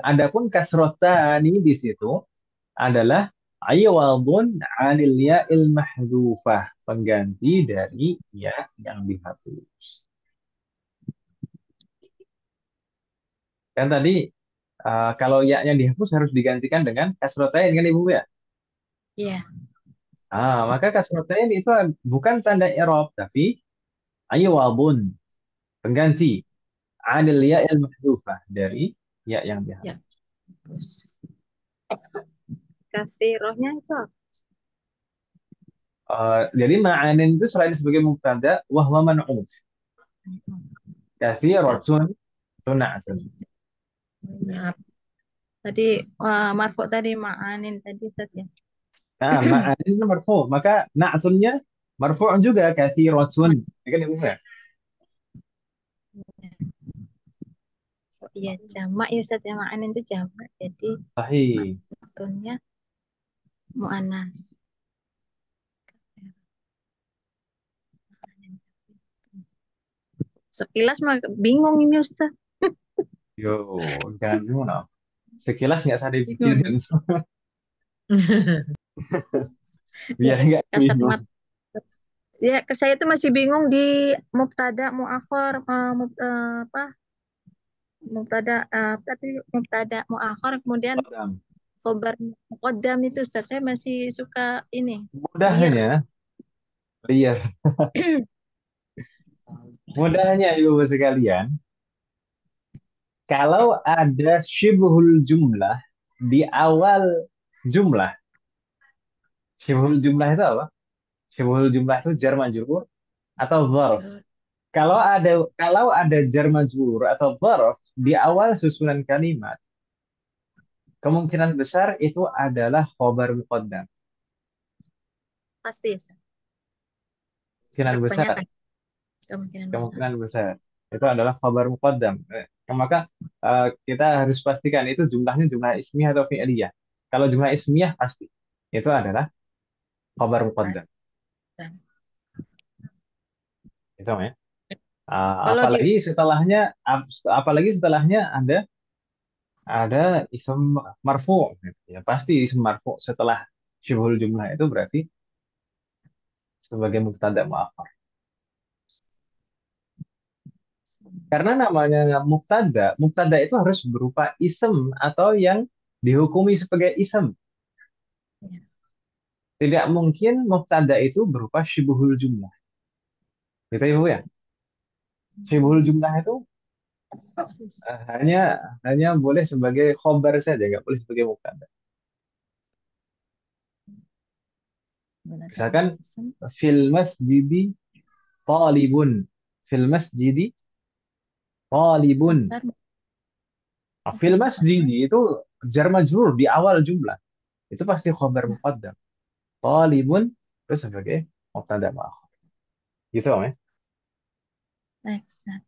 Adapun kasrotani di situ adalah aywadun 'anil ya'il mahdhufah, pengganti dari ya yang dihapus. Kan tadi kalau ya yang dihapus harus digantikan dengan kasrotain kan Ibu ya? iya Maka kasrotain itu bukan tanda i'rab tapi aywadun, pengganti 'anil ya'il mahdhufah, dari ya yang ya dihapus. terus kafirohnya itu apa? Jadi ma'anin itu selain sebagai mubtada wahwa man'ut. Kat- Kathiratun itu na'tun. Nah, tadi marfu tadi ma'anin tadi Ustaz ya. Ma'anin itu marfu, maka na'tunnya marfu juga kathiratun. Ya kan Ibu ya? Oh, iya jamak ya Ustaz ya ma'anin itu jamak jadi Sahih. maksudnya muannas. Sekilas mah bingung ini Ustaz. Yo, jangan gimana. Sekilas nggak sadar Bingung. pikirin. Biar nggak Kasat bingung. mat. Ya, ke saya tuh masih bingung di mubtada muakhir apa mubtada tadi mubtada muakhir kemudian Qadam. khobar muqaddam itu Ustaz saya masih suka ini liar. Mudahnya, lihat. Mudahnya Ibu sekalian, kalau ada syibhul jumlah di awal jumlah, syibhul jumlah itu apa? Syibhul jumlah itu jar majrur atau dzarf. Jur- Kalau ada jar majrur atau dzarf di awal susunan kalimat, kemungkinan besar itu adalah khobar muqaddam. Pasti ya Ustaz. Kemungkinan besar, Kebanyakan kemungkinan besar. kemungkinan besar itu adalah khobar muqaddam. Maka kita harus pastikan itu jumlahnya jumlah ismiyah atau fi'liyah. Kalau jumlah ismiyah pasti itu adalah khobar muqaddam. Itu ya. Kalau di Apalagi setelahnya ada isim marfu, gitu ya. Pasti isim marfu setelah syibhul jumlah itu berarti sebagai mubtada muakhar. Karena namanya mubtada, mubtada itu harus berupa isim atau yang dihukumi sebagai isim. Tidak mungkin mubtada itu berupa syibhul jumlah. Gitu ya, Bu ya. Syibhul jumlah itu hanya hanya boleh sebagai khobar saja, nggak boleh sebagai mubtada. Misalkan fil masjidi talibun. Fil masjidi talibun. Bentar, Fil bentar. masjidi itu jar majrur di awal jumlah. Itu pasti khobar muqaddam. Talibun itu sebagai mubtada muakhar. Gitu Om ya. Baik, Ustaz.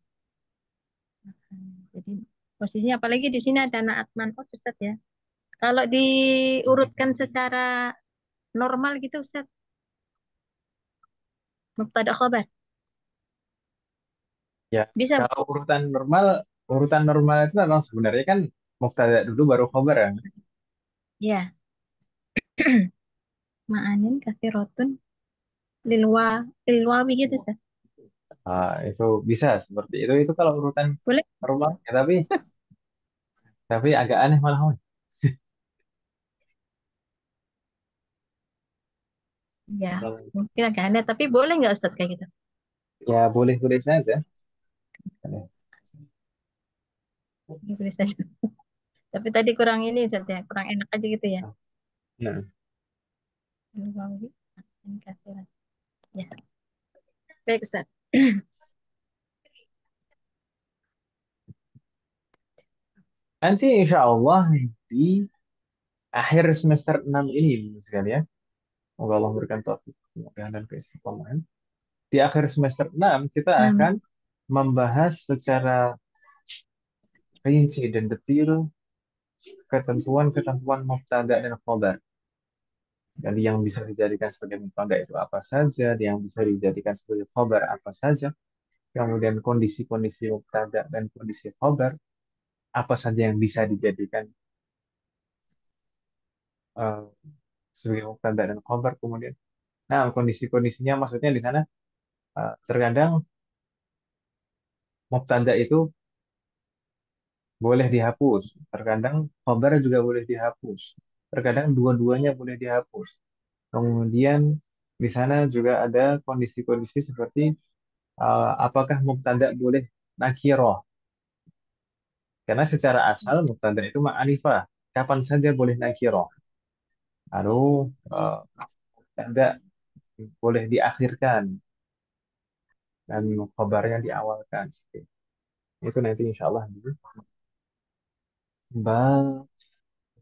Jadi posisinya. Apalagi di sini ada naat man'ut Ustaz ya. Kalau diurutkan secara normal gitu Ustaz, mubtada khabar. Ya, Bisa. kalau urutan normal itu memang sebenarnya kan mubtada dulu baru khobar kan. Ya, ma'anin katsiratun lilwa lilwawi gitu Ustaz. Itu bisa seperti itu. Itu kalau urutan Boleh? normal. Ya, tapi agak aneh malah. Ya, mungkin agak aneh, tapi boleh nggak Ustaz kayak gitu? Ya boleh-boleh saja. Boleh saja. Tapi tadi kurang ini Ustaz ya, kurang enak aja gitu ya. Nah, Lilwawi ma'anin katsirat. Ya, baik Ustaz. nanti insya Allah di akhir semester 6 ini sekalian ya. Semoga Allah memberikan taufik kemudahan dan keistiqomahan. Di akhir semester 6 kita Amin. akan membahas secara rinci dan detail ketentuan-ketentuan mubtada dan khobar. Jadi yang bisa dijadikan sebagai mubtada itu apa saja, yang bisa dijadikan sebagai khobar apa saja, kemudian kondisi-kondisi mubtada dan kondisi khobar apa saja yang bisa dijadikan eh, sebagai mubtada dan khobar kemudian. Nah, kondisi-kondisinya maksudnya di sana terkadang mubtada itu boleh dihapus, terkadang khobar juga boleh dihapus, terkadang dua-duanya boleh dihapus. Kemudian di sana juga ada kondisi-kondisi seperti apakah mubtada boleh nakirah? Karena secara asal mubtada itu ma'rifah. Kapan saja boleh nakirah. Lalu mubtada boleh diakhirkan dan khabarnya diawalkan. Itu nanti insya Allah di bab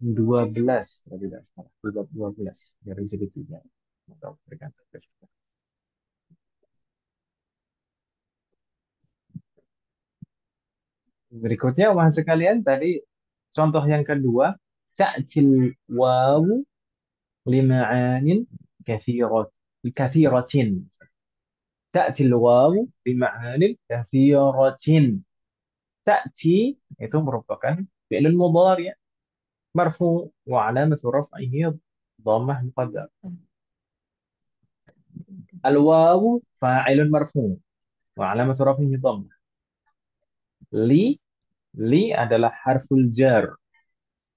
12 kalau tidak salah. Di bab 12 dari jadi 3. Semoga Allah berikan taufik. Berikutnya, umat sekalian, tadi contoh yang kedua, ta'til wawu lima'anin kathirat, kathiratin. Ta'til wawu lima'anin kathiratin. Ta'ti itu merupakan fi'lun mudhari' marfu wa alamatu raf'ihi dhammah muqaddar. Al-wawu fa'ilun marfu wa alamatu raf'ihi dhammah. Li li adalah harful jar.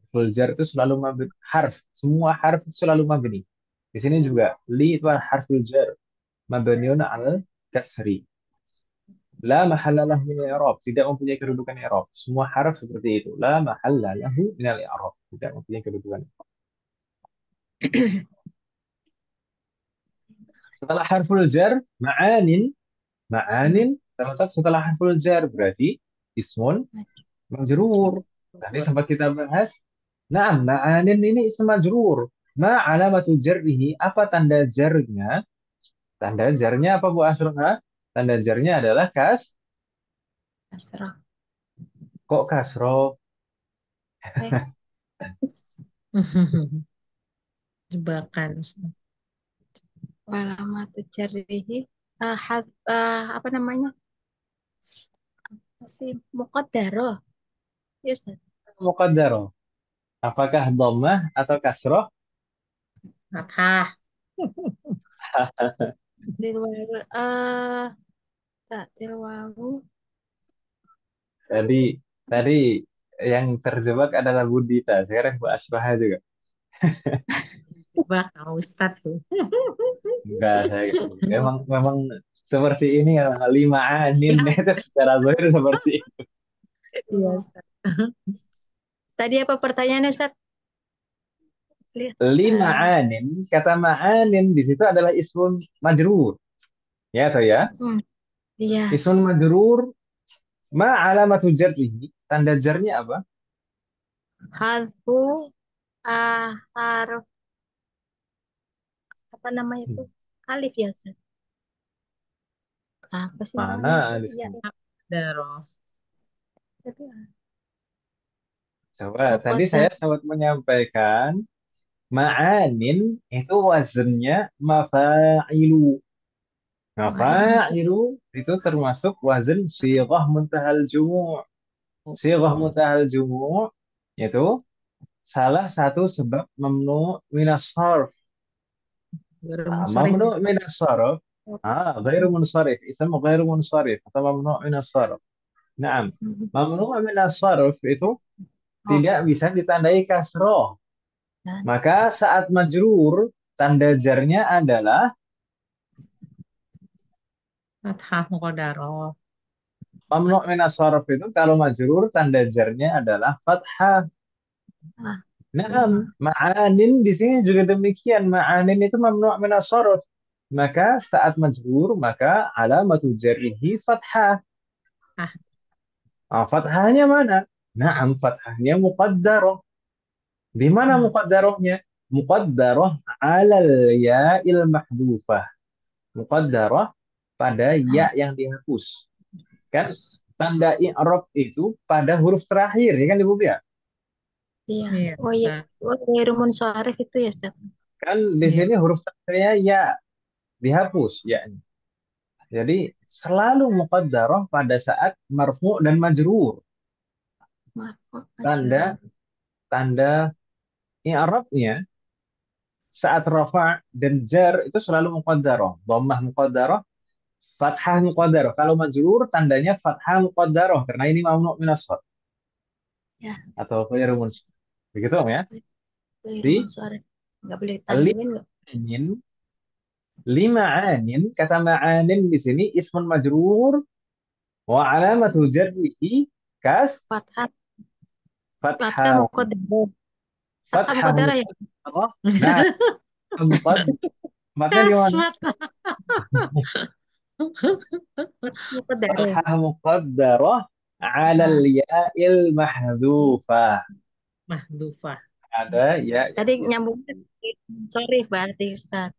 Harful jar itu selalu mabni. Semua harf itu selalu mabni. Di sini juga li itu adalah harful jar mabniun al kasri. La mahalla lahu min al-i'rab, tidak mempunyai kedudukan i'rab. Semua harf seperti itu. La mahalla lahu min al-i'rab, tidak mempunyai kedudukan. Setelah harful jar, ma'anin terletak setelah harful jar berarti ismun majrur. Tadi sempat kita bahas. Nah, ma'anin ini ism majrur. Ma alamatu jarrihi, apa tanda jarnya? Tanda jarnya apa Bu Asrona? Tanda jarnya adalah Asrah. kok kasro. Eh, Jebakan. Ustaz. walamatu jarrihi apa namanya? Masih muqaddarah. Ya Ustaz. Muqaddaro. Apakah dhammah atau kasroh? Fathah. Tilwawu tak tilwawu. Tadi tadi yang terjebak adalah Budita. Sekarang Bu Asbaha juga. Jebak sama Ustadz tuh. Enggak, saya memang memang seperti ini ya, lima anin Ya, itu secara zahir seperti itu. iya, Ustaz. Tadi apa pertanyaannya Ustaz? Lihat. Lima anin, kata ma'anin di situ adalah ismun majrur. Ya, saya. Hmm, iya. Ismun majrur, ma alamatu jarrihi. Tanda jarnya apa? Hadfu harf apa namanya itu? Alif ya Ustaz. Apa sih Mana namanya itu? alif? Iya, Daroh. itu Coba, tadi saya Muqaddar. sempat menyampaikan ma'anin itu wazennya mafa'ilu. Mafa'ilu itu termasuk wazan sighah muntahal jumu'. Sighah muntahal jumu' itu salah satu sebab mamnu minas sarf. Baru munsharif Mamnu itu. minas sarf. Ghairu munsharif. Ism ghairu munsharif atau mamnu minas sarf. Naam. Mamnu minas sarf itu Oh, tidak bisa ditandai kasroh. dan Maka saat majrur, tanda jarnya adalah Fathah muqaddarah. mamnu minas sarf itu kalau majrur tanda jarnya adalah fathah. ah, Naam, ma'anin di sini juga demikian. Ma'anin itu mamnu minas sarf. Maka saat majrur, maka alamatu jarrihi fathah. Ah, Fathahnya mana? Naam, fathahnya muqaddarah. Di mana hmm. muqaddarahnya? Muqaddarah alal ya'il mahdufah. Muqaddarah pada ya yang dihapus. Kan tanda i'rab itu pada huruf terakhir, ya kan Ibu Bia? iya. Iya, Oh iya, Ustaz. oh ghairu munsharif itu ya, Ustaz. Kan di Iya. sini huruf terakhirnya ya dihapus ya. Jadi selalu muqaddarah pada saat marfu' dan majrur. Marfu Tanda majrur. tanda i'rabnya saat rafa' dan jar itu selalu muqaddarah. Dhammah muqaddarah, fathah muqaddarah. Kalau majrur tandanya fathah muqaddarah karena ini mamnu' minas shad Ya, atau ghairu munsharif. Begitu ya. ghairu Di munsharif. Nggak boleh tanwin nggak? li'anin, lima'anin, kata ma'anin di sini ismun majrur wa alamatu jarrihi kas Fathah, fathah fathah muqaddar. Fathah fathah muqaddar ya. muqaddarah. Nah, muqaddarah. Matnya gimana? Kasmat. Muqaddar ya. Fathah muqaddarah ala Ah, ya'il mahdhufah. Mahdufah. Ada ya yang tadi nyambung munsharif berarti Ustaz.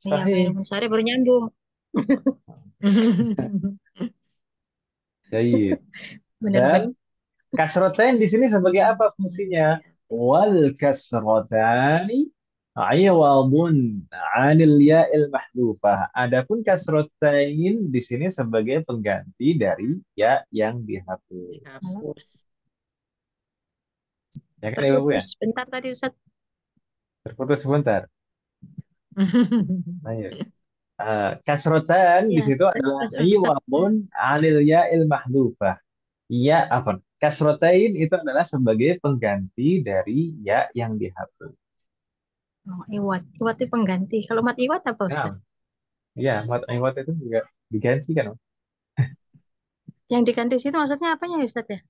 Iya, ghairu sahih. munsharif baru nyambung. Baik. Dan Bener-bener. kasrotain di sini sebagai apa fungsinya? Wal kasrotani iwadun anil ya'il mahdhufah. Adapun kasrotain di sini sebagai pengganti dari ya yang dihapus. Dihapus. Ya kan Ibu ya? Terputus bentar tadi Ustaz. Terputus sebentar. Ayo. Kasrotan di Iya, situ tadi adalah pas Ustaz. iwadun anil ya'il mahdhufah. Ya, apa? Kasrotain itu adalah sebagai pengganti dari ya yang dihapus. Oh, iwat. Iwat itu pengganti. Kalau mat iwat apa Ustaz? Nah, ya, mat iwat itu juga diganti kan? Yang diganti situ maksudnya apanya ya Ustaz ya?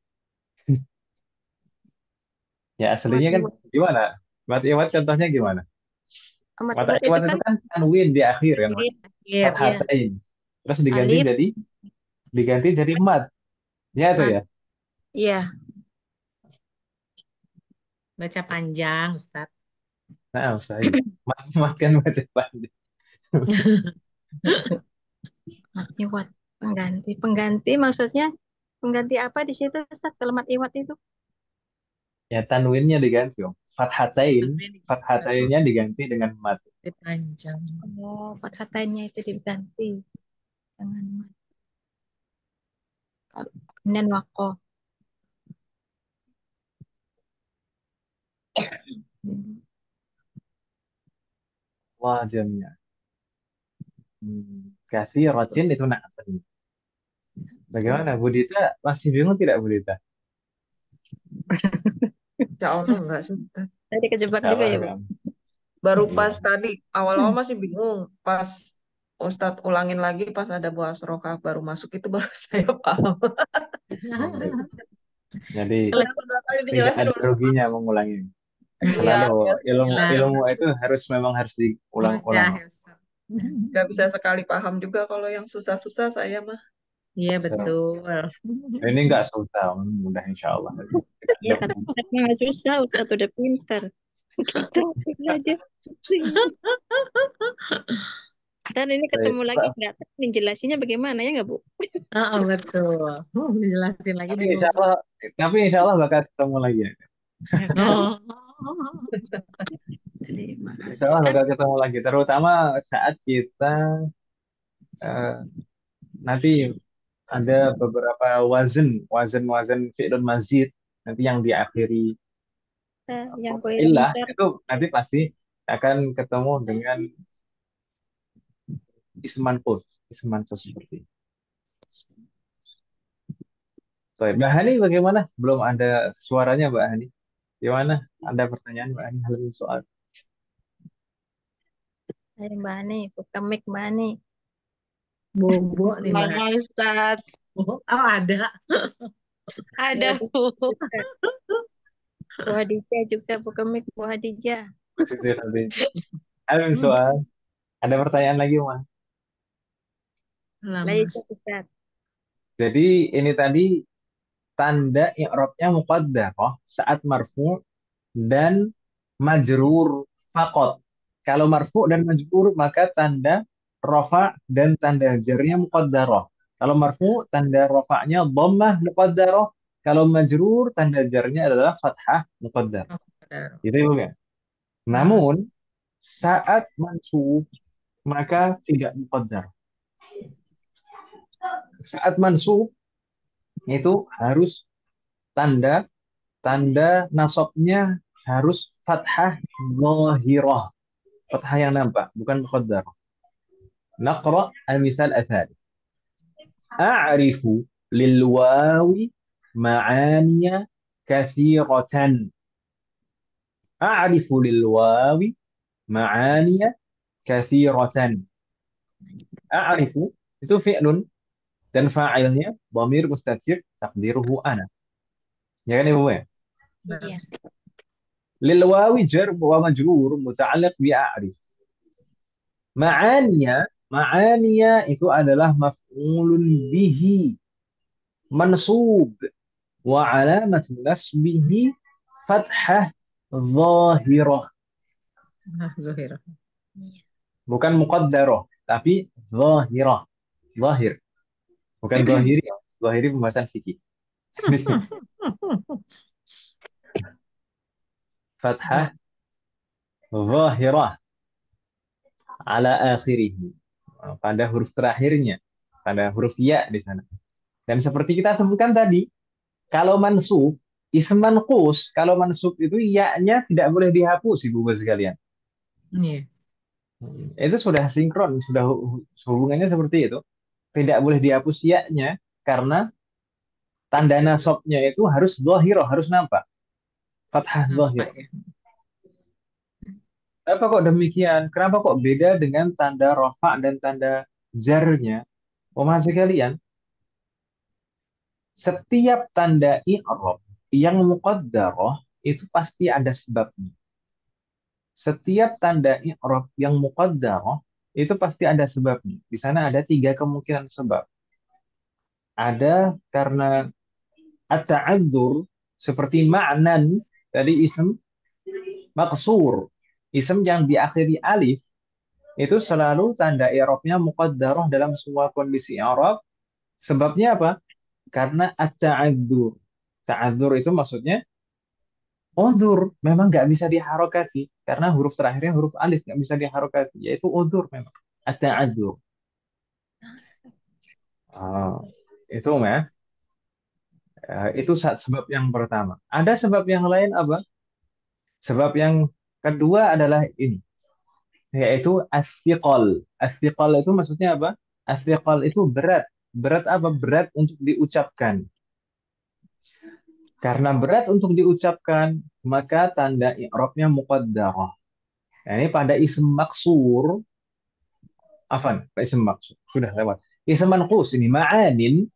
Ya, Mat aslinya kan iwat. gimana? Mat iwat contohnya gimana? Mat Mat iwat itu iwat itu kan kan tanwin di akhir kan, Mat? Iya. ya Fathatain. Terus alif diganti jadi mat. Ya itu mat. ya. Iya, Baca panjang, Ustaz. Nah, sahih. Mat kan baca panjang. mat iwat. Pengganti. Pengganti maksudnya pengganti apa di situ Ustaz? Kalau mat iwat itu? Ya, tanwinnya diganti, Om. Namanya Fathatainnya diganti dengan mat. panjang. Oh, fathatainnya itu diganti dengan mat. Kemudian wakoh. Wah, jamnya. Kasih rocin itu nak. Bagaimana, Bu Dita? Masih bingung tidak, Bu Dita? Ya Allah, enggak sih. Tadi kejebak Gak juga ya, Bu. paham. Baru Iya. pas tadi, awal-awal masih bingung. Pas Ustadz ulangin lagi, pas ada Bu Asroka baru masuk, itu baru saya paham. Jadi Kalau Udah beberapa kali tidak dijelasin ada Ustadz. ruginya mengulangi. Iya, Selalu biasanya ilmu Nah, ilmu itu harus baca diulang-ulang. ya, Ustaz. nggak bisa sekali paham juga kalau yang susah-susah saya mah. Iya, So, betul. ini nggak susah, mudah insya Allah. Tidak ya ada kata Ustaz mah nggak susah, Ustaz udah pinter. Kita belajar. Dan ini Baik. ketemu lagi nggak tahu menjelasinya bagaimana ya nggak Bu? Oh, betul. Dijelasin lagi Tapi bingung. insya Allah, bakal ketemu lagi ya. Oh. Jadi, Insya Allah kan bakal ketemu lagi. Terutama saat kita eh, nanti ada beberapa wazan fi'lun mazid nanti yang diakhiri yang kue ilah mungkar. itu nanti pasti akan ketemu dengan isman qus seperti itu. Baik, Mbak Hani bagaimana? Belum ada suaranya Mbak Hani. Gimana? Ada pertanyaan Mbak Hani? Hal soal. Mbak Ani, buka mic Mbak Ani. Bobo nih Mbak. Mana Ustaz? Oh, ada. Ada Bu Bu. Hadijah juga buka mic Bu Hadijah. Itu nanti. Hal soal. Ada pertanyaan lagi Mas? Lagi Lama. Ustaz. Jadi ini tadi tanda i'rabnya muqaddarah saat marfu dan majrur faqat. Kalau marfu dan majrur maka tanda rafa dan tanda jarnya muqaddarah. Kalau marfu tanda rafa'nya dhammah muqaddarah. Kalau majrur tanda jarnya adalah fathah muqaddarah. Gitu ya, Bu, ya? Namun saat mansub maka tidak muqaddarah. Saat mansub itu harus tanda tanda nasabnya harus fathah zahirah. Fathah yang nampak, bukan muqaddarah. Naqra al-misal athari. A'rifu lil wawi ma'aniya kathiratan. A'rifu lil wawi ma'aniya kathiratan. A'rifu itu fi'lun dan fa'ilnya dhamir mustatir taqdiruhu ana. Ya kan Ibu ya? Iya. Lil wawi jar wa majrur muta'alliq bi a'rif. Ma'aniya itu adalah maf'ulun bihi mansub wa alamatu nasbihi fathah zahirah. Zuhira. Bukan muqaddarah, tapi zahirah. Zahir. Bukan zahiri. Zahiri pembahasan fikih. Fathah zahirah ala akhirih. Pada huruf terakhirnya. Pada huruf ya di sana. Dan seperti kita sebutkan tadi, kalau mansub, ism manqus, kalau mansub itu ya-nya tidak boleh dihapus, Ibu sekalian. Iya. Itu sudah sinkron, sudah hubungannya seperti itu. Tidak boleh dihapus ya-nya karena tanda nasabnya itu harus zahirah, harus nampak. Fathah zahirah. Nampak ya. Kenapa kok demikian? Kenapa kok beda dengan tanda rafa dan tanda jarnya? Mas sekalian, setiap tanda i'rab yang muqaddarah itu pasti ada sebabnya. Setiap tanda i'rab yang muqaddarah itu pasti ada sebabnya. Di sana ada 3 kemungkinan sebab. Ada karena at-ta'adzur seperti ma'nan tadi ism maksur. Ism yang diakhiri alif itu selalu tanda i'rabnya muqaddarah dalam semua kondisi i'rab. Sebabnya apa? Karena at-ta'adzur. Ta'adzur itu maksudnya uzur memang nggak bisa diharokati karena huruf terakhirnya huruf alif nggak bisa diharokati yaitu uzur memang at-ta'adzur. Ah, itu ya. Itu sebab yang pertama. Ada sebab yang lain apa? Sebab yang kedua adalah ini yaitu as-siqal. As-siqal itu maksudnya apa? As-siqal itu berat. Berat apa? Berat untuk diucapkan. Karena berat untuk diucapkan, maka tanda i'rabnya muqaddarah. Nah, ini pada ism maksur, afan, ism maksur sudah lewat. Ism manqus ini ma'anin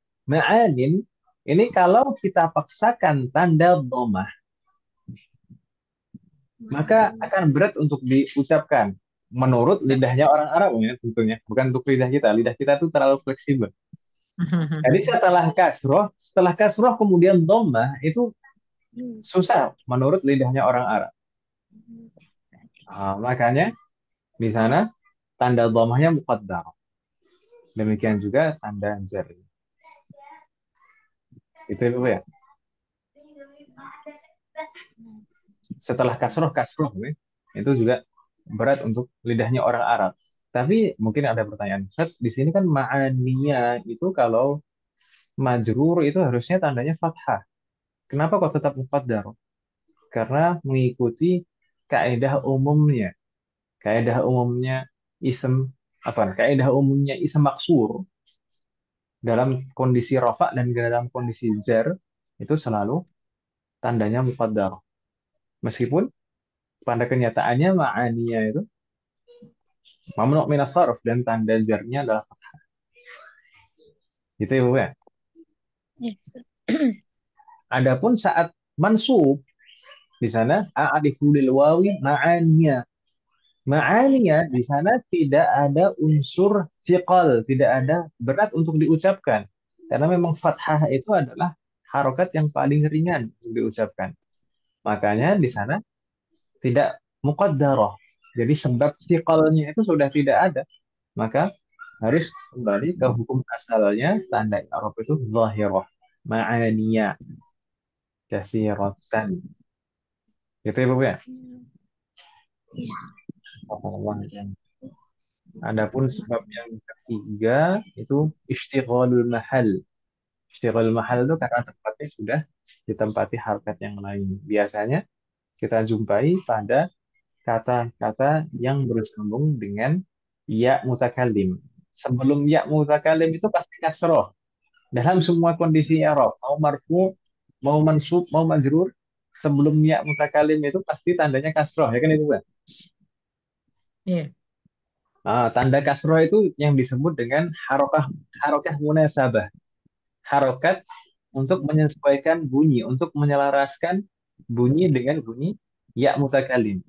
ini kalau kita paksakan tanda dhammah, maka akan berat untuk diucapkan menurut lidahnya orang Arab ya tentunya, bukan untuk lidah kita. Lidah kita itu terlalu fleksibel. Jadi setelah kasroh kemudian dhammah itu susah menurut lidahnya orang Arab. Makanya di sana tanda dhammahnya muqaddar. Demikian juga tanda jar. Itu ya, Bu, ya. Setelah kasroh ya, itu juga berat untuk lidahnya orang Arab. Tapi mungkin ada pertanyaan, Ustaz, di sini kan ma'aniya itu kalau majrur itu harusnya tandanya fathah. Kenapa kok tetap muqaddar? Karena mengikuti kaidah umumnya. Kaidah umumnya ism apa? Kaidah umumnya ism maksur dalam kondisi rafa dan dalam kondisi jar itu selalu tandanya muqaddar. Meskipun pada kenyataannya ma'aniya itu mamnu' minas sarf dan tanda jarnya adalah fathah. Gitu ya, Bu, ya. Ya, Ustaz. Adapun saat mansub di sana a'rifu lil wawi ma'aniya. Ma'aniya di sana tidak ada unsur thiqal, tidak ada berat untuk diucapkan. Karena memang fathah itu adalah harokat yang paling ringan untuk diucapkan. Makanya di sana tidak muqaddarah. Jadi sebab thiqalnya itu sudah tidak ada. Maka harus kembali ke hukum asalnya, tanda i'rab itu zahirah, ma'aniya, katsiratan. Gitu ya, Bu, ya. Iya. Allah. Adapun sebab yang ketiga itu istiqlalul mahal. Istiqlalul mahal itu karena tempatnya sudah ditempati harokat yang lain. Biasanya kita jumpai pada kata-kata yang bersambung dengan ya mutakallim. Sebelum ya mutakallim itu pasti kasroh. Dalam semua kondisi i'rab, mau marfu, mau mansub, mau majrur, sebelum ya mutakallim itu pasti tandanya kasroh, ya kan itu, Bang? Iya. Nah, tanda kasroh itu yang disebut dengan harokah munasabah. Harokat untuk menyesuaikan bunyi, untuk menyelaraskan bunyi dengan bunyi ya mutakalim.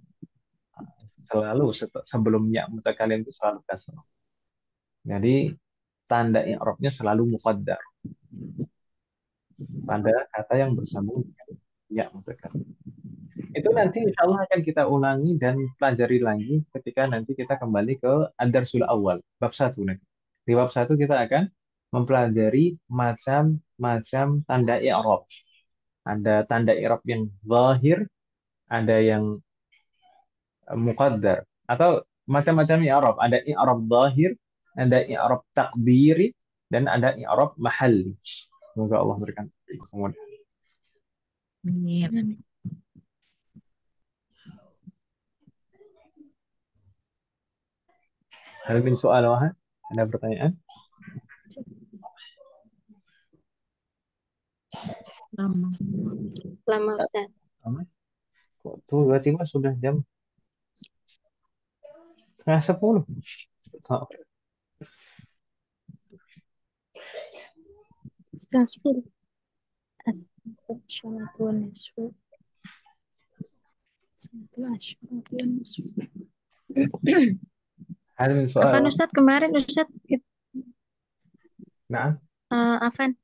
Selalu sebelum ya mutakalim itu selalu kasroh. Jadi tanda i'rabnya selalu muqaddar pada kata yang bersambung dengan ya mutakalim. Itu nanti insya Allah akan kita ulangi dan pelajari lagi ketika nanti kita kembali ke ad-darsul awal, bab 1 nanti. Di bab 1 kita akan mempelajari macam-macam tanda i'rab. Ada tanda i'rab yang zahir, ada yang muqaddar, atau macam-macam i'rab. Ada i'rab zahir, ada i'rab takdiri, dan ada i'rab mahalli. Semoga Allah berikan kemudahan. Amin. Hal min soal wahad? Ada pertanyaan? Lama. Lama, Ustaz. Aman? Kok tuh tiba-tiba sudah jam 9:30. Oh, Ustaz, الشرط والنصف hal min soal Afan wahad? Ustaz, kemarin Ustaz Nah, Afan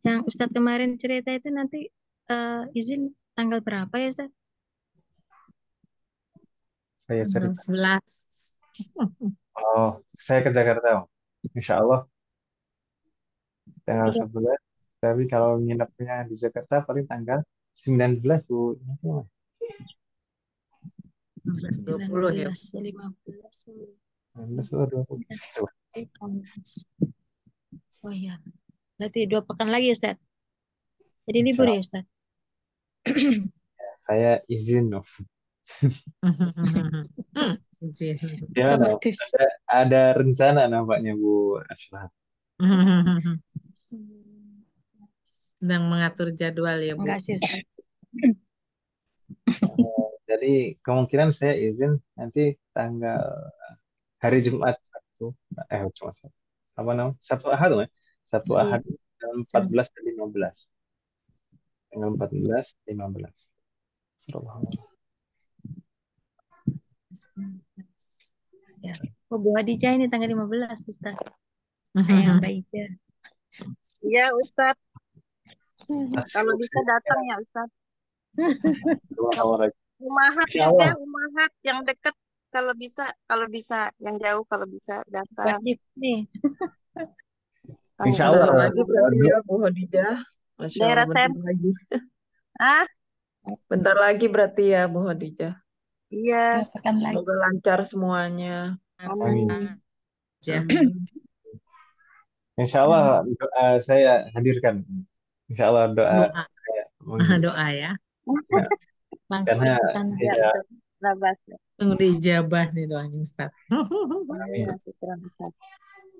yang Ustaz kemarin cerita itu nanti izin tanggal berapa ya Ustaz? saya Tanggal cerita. 11. Oh, saya ke Jakarta, Insya Allah tanggal Iya. 11. Tapi kalau nginepnya di Jakarta paling tanggal 19, Bu. 19-20 ya. 15. 19 atau 20. Oh iya. Berarti 2 pekan lagi Ustaz. Jadi Insya libur ya Allah. Ustaz? Saya izin, loh. Izin. Gimana? Otomatis. Ada rencana nampaknya, Bu Ashlaf. Sedang mengatur jadwal ya, Bu. Enggak sih Ustaz. Jadi kemungkinan saya izin nanti tanggal hari Jumat Sabtu, Jumat Sabtu. Apa namanya? Sabtu Ahad, ya? Sabtu Iya. Ahad tanggal 14 dan 15. Tanggal 14, 15. Ya. Oh, Bu Hadijah ini tanggal 15 Ustaz. Ayang Baija. Iya, Ustadz. Kalau bisa datang ya, Ustadz. Assalamualaikum. Umahat Insya Allah. juga, Umahat yang dekat kalau bisa yang jauh, kalau bisa datang. Wajib nih. Kamu Insya Bentar Allah lagi berarti do- ya Bu Khadijah. Masya Allah, daerah bentar sen. lagi. Ah, Bentar lagi berarti ya Bu Khadijah. iya. Katakan lagi. Semoga lancar semuanya. Amin. Amin. Ya. Amin. Insya Allah doa saya hadirkan. Insya Allah doa Doa, saya menghibur. doa ya. Nah, Langsung karena ke sana. Ya, ya, Ustaz. Labas. Tunggu dijabah nih doanya Ustaz. amin. Ya, syukuran Ustaz.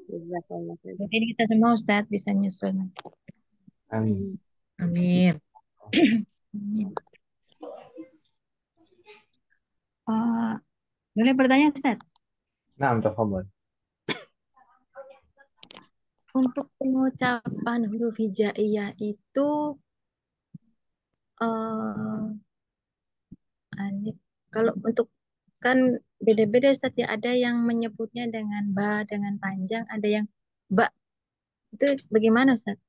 Jazakallah khair. Jadi kita semua Ustadz bisa nyusul. Amin. Amin. Amin. Oh, boleh bertanya Ustadz? Nah, tafadhol. Untuk pengucapan huruf hijaiyah itu alif. Kalau untuk kan beda-beda Ustadz ya. Ada yang menyebutnya dengan ba dengan panjang, ada yang ba. Itu bagaimana Ustadz?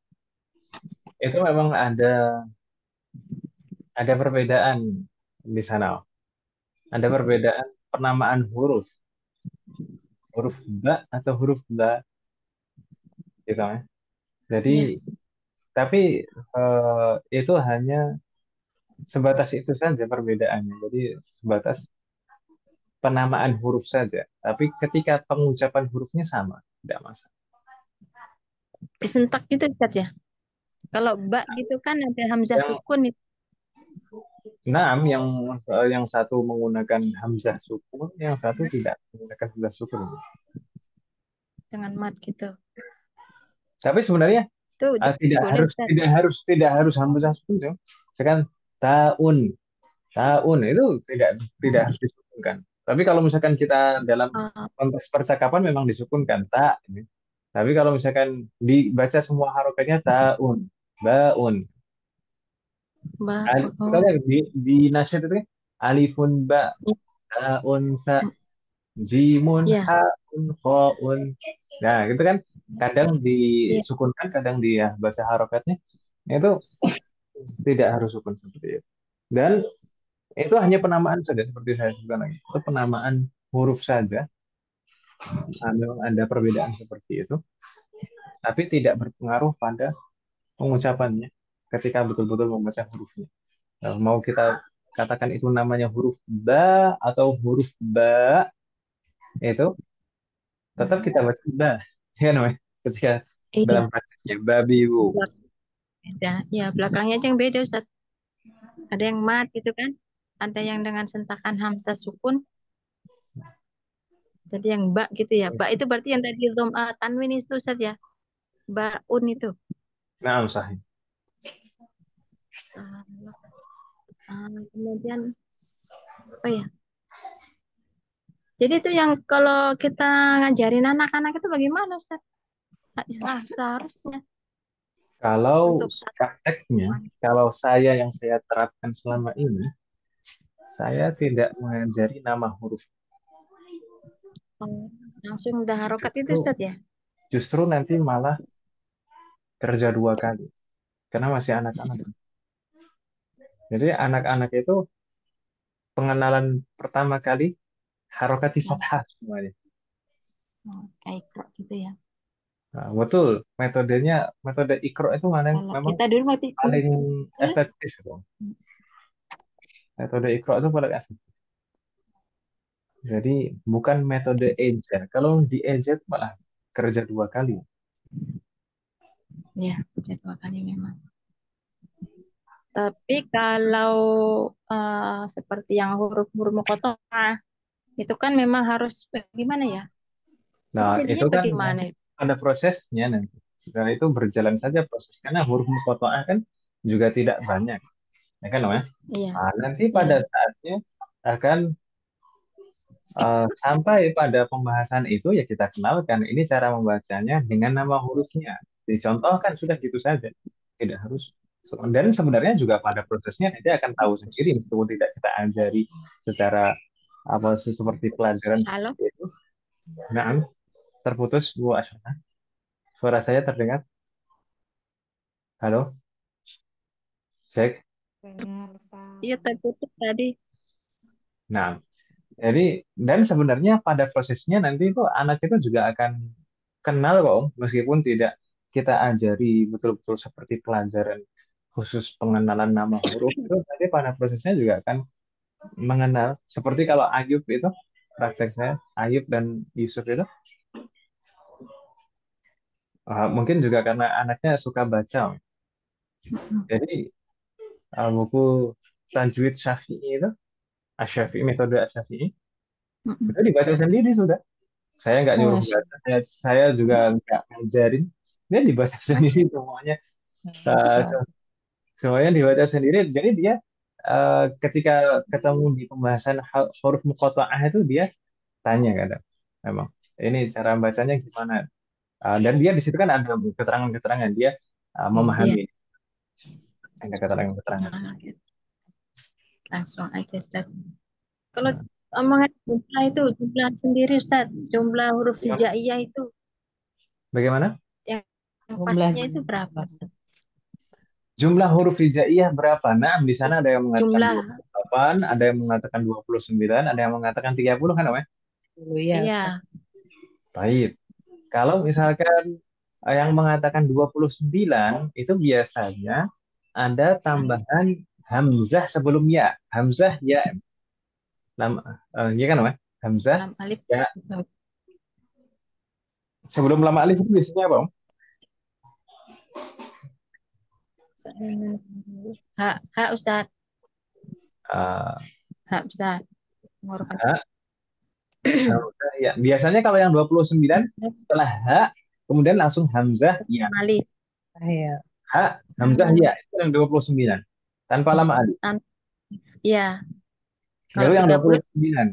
Itu memang ada perbedaan di sana. Ada perbedaan penamaan huruf. Huruf ba atau huruf ba gitu ya. Jadi Ya. tapi itu hanya sebatas itu saja perbedaannya. Jadi sebatas penamaan huruf saja. Tapi ketika pengucapan hurufnya sama, tidak masalah. Disentak gitu Ustadz ya. Kalau ba gitu kan ada hamzah Yang sukun itu enam yang satu menggunakan hamzah sukun, yang satu tidak menggunakan hamzah sukun. dengan mat gitu. Tapi sebenarnya Itu tidak boleh harus Ustadz. tidak harus hamzah sukun ya. Misalkan taun, taun itu tidak harus disukunkan. Tapi kalau misalkan kita dalam Oh, konteks percakapan memang disukunkan ta. Ini. Tapi kalau misalkan dibaca semua harokatnya taun, baun. ba. Kita Oh, lihat di nasyid itu kan, alifun ba, taun sa, jimun iya, haun khaun. Nah, gitu kan kadang iya. disukunkan, kadang dia baca harokatnya itu tidak harus sukun seperti itu. Dan itu hanya penamaan saja seperti saya sebutkan lagi. Itu penamaan huruf saja. Memang ada perbedaan seperti itu, tapi tidak berpengaruh pada pengucapannya ketika betul-betul membaca hurufnya. Nah, mau kita katakan itu namanya huruf ba atau huruf ba, itu tetap kita baca ba. Ya namanya ketika Iya, dalam prakteknya babi bu. beda. Ya, belakangnya aja yang beda Ustadz. Ada yang mat gitu kan. Ada yang dengan sentakan hamzah sukun. Jadi yang ba gitu ya. Ba itu berarti yang tadi tanwin itu Ustadz ya. Baun itu. Nah, sahih. Ah, kemudian oh ya. Jadi itu yang kalau kita ngajarin anak-anak itu bagaimana Ustaz? Seharusnya Kalau untuk satu prakteknya, kalau yang saya terapkan selama ini, saya tidak mengajari nama huruf. langsung udah harokat itu Justru, Ustaz ya? justru nanti malah kerja dua kali. Karena masih anak-anak. Jadi anak-anak itu pengenalan pertama kali harokati fathah semuanya. Kayak ikro gitu ya. Nah, betul, metode ikro itu Kalau memang kita dulu waktu itu paling efektif. Gitu. Metode ikro itu paling efektif. Jadi bukan metode eja. Kalau di eja itu malah kerja dua kali. ya dua kali memang. Tapi kalau seperti yang huruf-huruf muqatta'ah itu kan memang harus bagaimana ya? Itu Nah, jadinya itu kan bagaimana? ada prosesnya nanti. Dan itu berjalan saja proses. Karena huruf muqatta'ah kan juga tidak banyak. Ya kan, Mas? Iya, Nah, nanti iya. pada saatnya akan sampai pada pembahasan itu ya kita kenalkan ini cara membacanya dengan nama hurufnya. Dicontohkan sudah gitu saja. Tidak harus. Dan sebenarnya juga pada prosesnya dia akan tahu sendiri meskipun tidak kita ajari secara seperti pelajaran Halo? seperti itu. Nah, terputus Bu Ashraf. Suara saya terdengar? Halo, cek. Iya tertutup tadi. Nah, Jadi, dan sebenarnya pada prosesnya nanti itu anak itu juga akan kenal kok, Om. Meskipun tidak kita ajari betul-betul seperti pelajaran khusus pengenalan nama huruf itu, nanti pada prosesnya juga akan mengenal. Seperti kalau Ayub itu, praktek saya, Ayub dan Yusuf itu, mungkin juga karena anaknya suka baca, Om. Jadi, buku Tajwid Syafi'i itu, Asy-Syafi'i, metode Asy-Syafi'i, itu dibaca sendiri sudah. Saya nggak nyuruh Masya baca, saya juga nggak ngajarin. Dia dibaca sendiri semuanya. Eh, Masya Allah. Semuanya dibaca sendiri. Jadi dia ketika ketemu di pembahasan huruf muqatta'ah itu dia tanya kadang, memang ini cara bacanya gimana? Dan dia di situ kan ada keterangan-keterangan dia Iya, memahami ada keterangan-keterangan. langsung aja Ustaz. Kalau omongan jumlah itu, jumlah sendiri Ustaz, jumlah huruf Bagaimana? hijaiyah itu Bagaimana? yang Jumlah pastinya itu berapa Ustaz? Jumlah huruf hijaiyah berapa? Nah, di sana ada yang mengatakan Jumlah, 28, ada yang mengatakan 29, ada yang mengatakan 30 kan, Om? Ya? dulu ya iya, Ustaz. Baik. Kalau misalkan yang mengatakan 29 itu biasanya ada tambahan hamzah sebelum ya. Hamzah ya. Ya kan, Om? Hamzah lam alif. ya. Sebelum lam alif itu biasanya apa, Om? Hak Ustaz, Eh, hak besar. Mengurangkan ha, hamzah ya. Biasanya kalau yang 29 setelah ha kemudian langsung hamzah ya. alif. Iya. Ha, hamzah ya itu yang 29 tanpa lam alif. Iya, kalau Lalu yang 30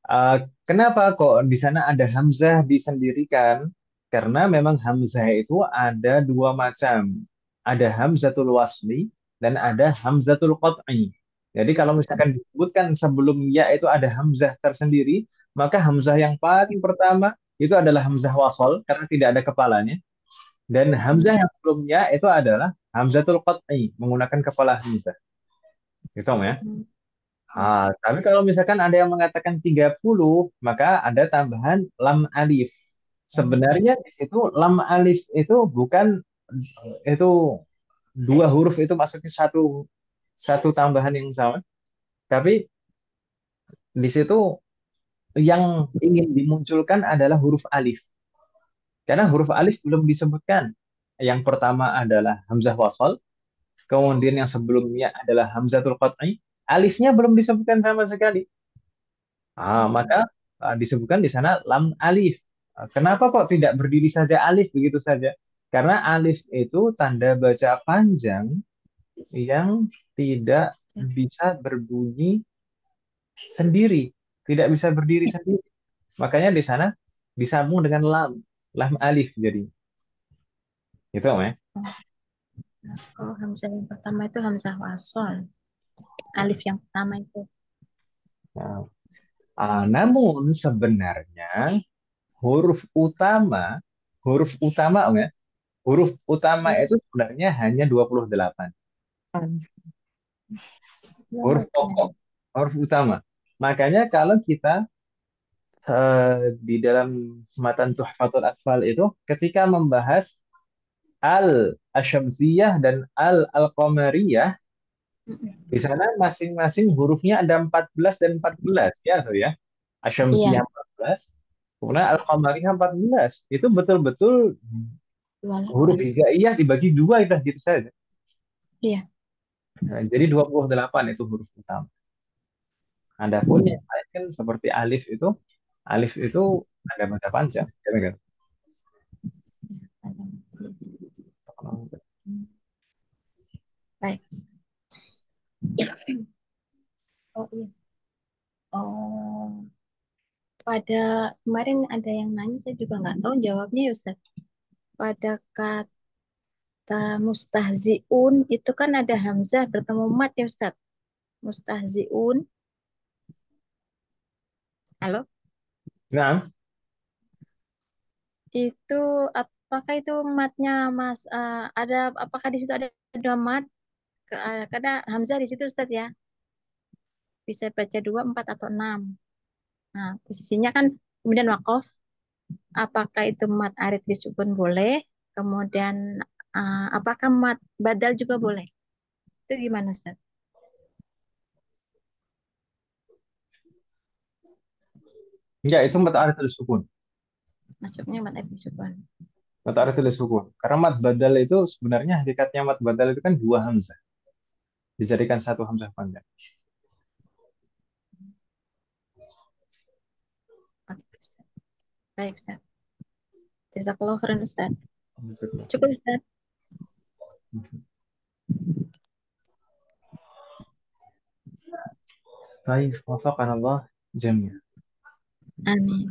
29 kenapa kok di sana ada hamzah disendirikan? Karena memang hamzah itu ada dua macam. Ada hamzatul wasli dan ada hamzatul qat'i. Jadi kalau misalkan disebutkan sebelum ya itu ada hamzah tersendiri, maka hamzah yang paling pertama itu adalah hamzah wasal karena tidak ada kepalanya. Dan hamzah yang sebelumnya itu adalah hamzatul qat'i menggunakan kepala hamzah. Gitu ya. Tapi kalau misalkan ada yang mengatakan 30, maka ada tambahan lam alif. Sebenarnya di situ lam alif itu bukan itu dua huruf itu maksudnya satu satu tambahan yang sama, tapi di situ yang ingin dimunculkan adalah huruf alif. Karena huruf alif belum disebutkan. Yang pertama adalah hamzah wasal, kemudian yang sebelumnya adalah hamzatul qat'i. Alifnya belum disebutkan sama sekali. Maka disebutkan di sana lam alif. Kenapa kok tidak berdiri saja alif begitu saja? Karena alif itu tanda baca panjang yang tidak bisa berbunyi sendiri, tidak bisa berdiri sendiri. Makanya di sana disambung dengan lam alif jadi. Gitu, ya. Oh, hamzah yang pertama itu hamzah wasol. Alif yang pertama itu. Nah, namun sebenarnya huruf utama, ya, huruf utama Ya, itu sebenarnya hanya 28. Huruf pokok, huruf utama. Makanya kalau kita di dalam sematan Tuhfatul Atfal itu ketika membahas al-asyamsiyah dan al-qamariyah di sana masing-masing hurufnya ada 14 dan 14 ya, so ya. Iya, Asyamsiyah 14, kemudian al-qamariyah 14. Itu betul-betul huruf hijaiyah dibagi dua itu gitu saja. Iya. Nah, jadi 28 itu huruf utama. Adapun yang lain kan seperti alif itu ada baca panjang. Ya, kan? Baik. Oh iya. Oh, pada kemarin ada yang nanya, saya juga nggak tahu jawabnya ya Ustaz. Pada kata mustahziun itu kan ada hamzah bertemu mat ya Ustaz. Mustahziun. Halo? Nah, Itu apakah itu matnya Mas ada apakah di situ ada dua mat? Ada hamzah di situ Ustaz ya. Bisa baca 2, 4 atau 6. Nah, posisinya kan kemudian wakaf. Apakah itu mat arid disukun boleh? Kemudian apakah mat badal juga boleh? Itu gimana Ustaz? Enggak, itu mad arid sukun. Masuknya mat arid disukun. Mad arid sukun. Karena mad badal itu sebenarnya hakikatnya mad badal itu kan dua hamzah. Dijadikan satu hamzah panjang. Oke, Ustaz. Baik, Ustaz. Jazakallah khairan, Ustaz. Maksudnya. Cukup, Ustaz. Baik, wafaqan Allah jami'an. Amin.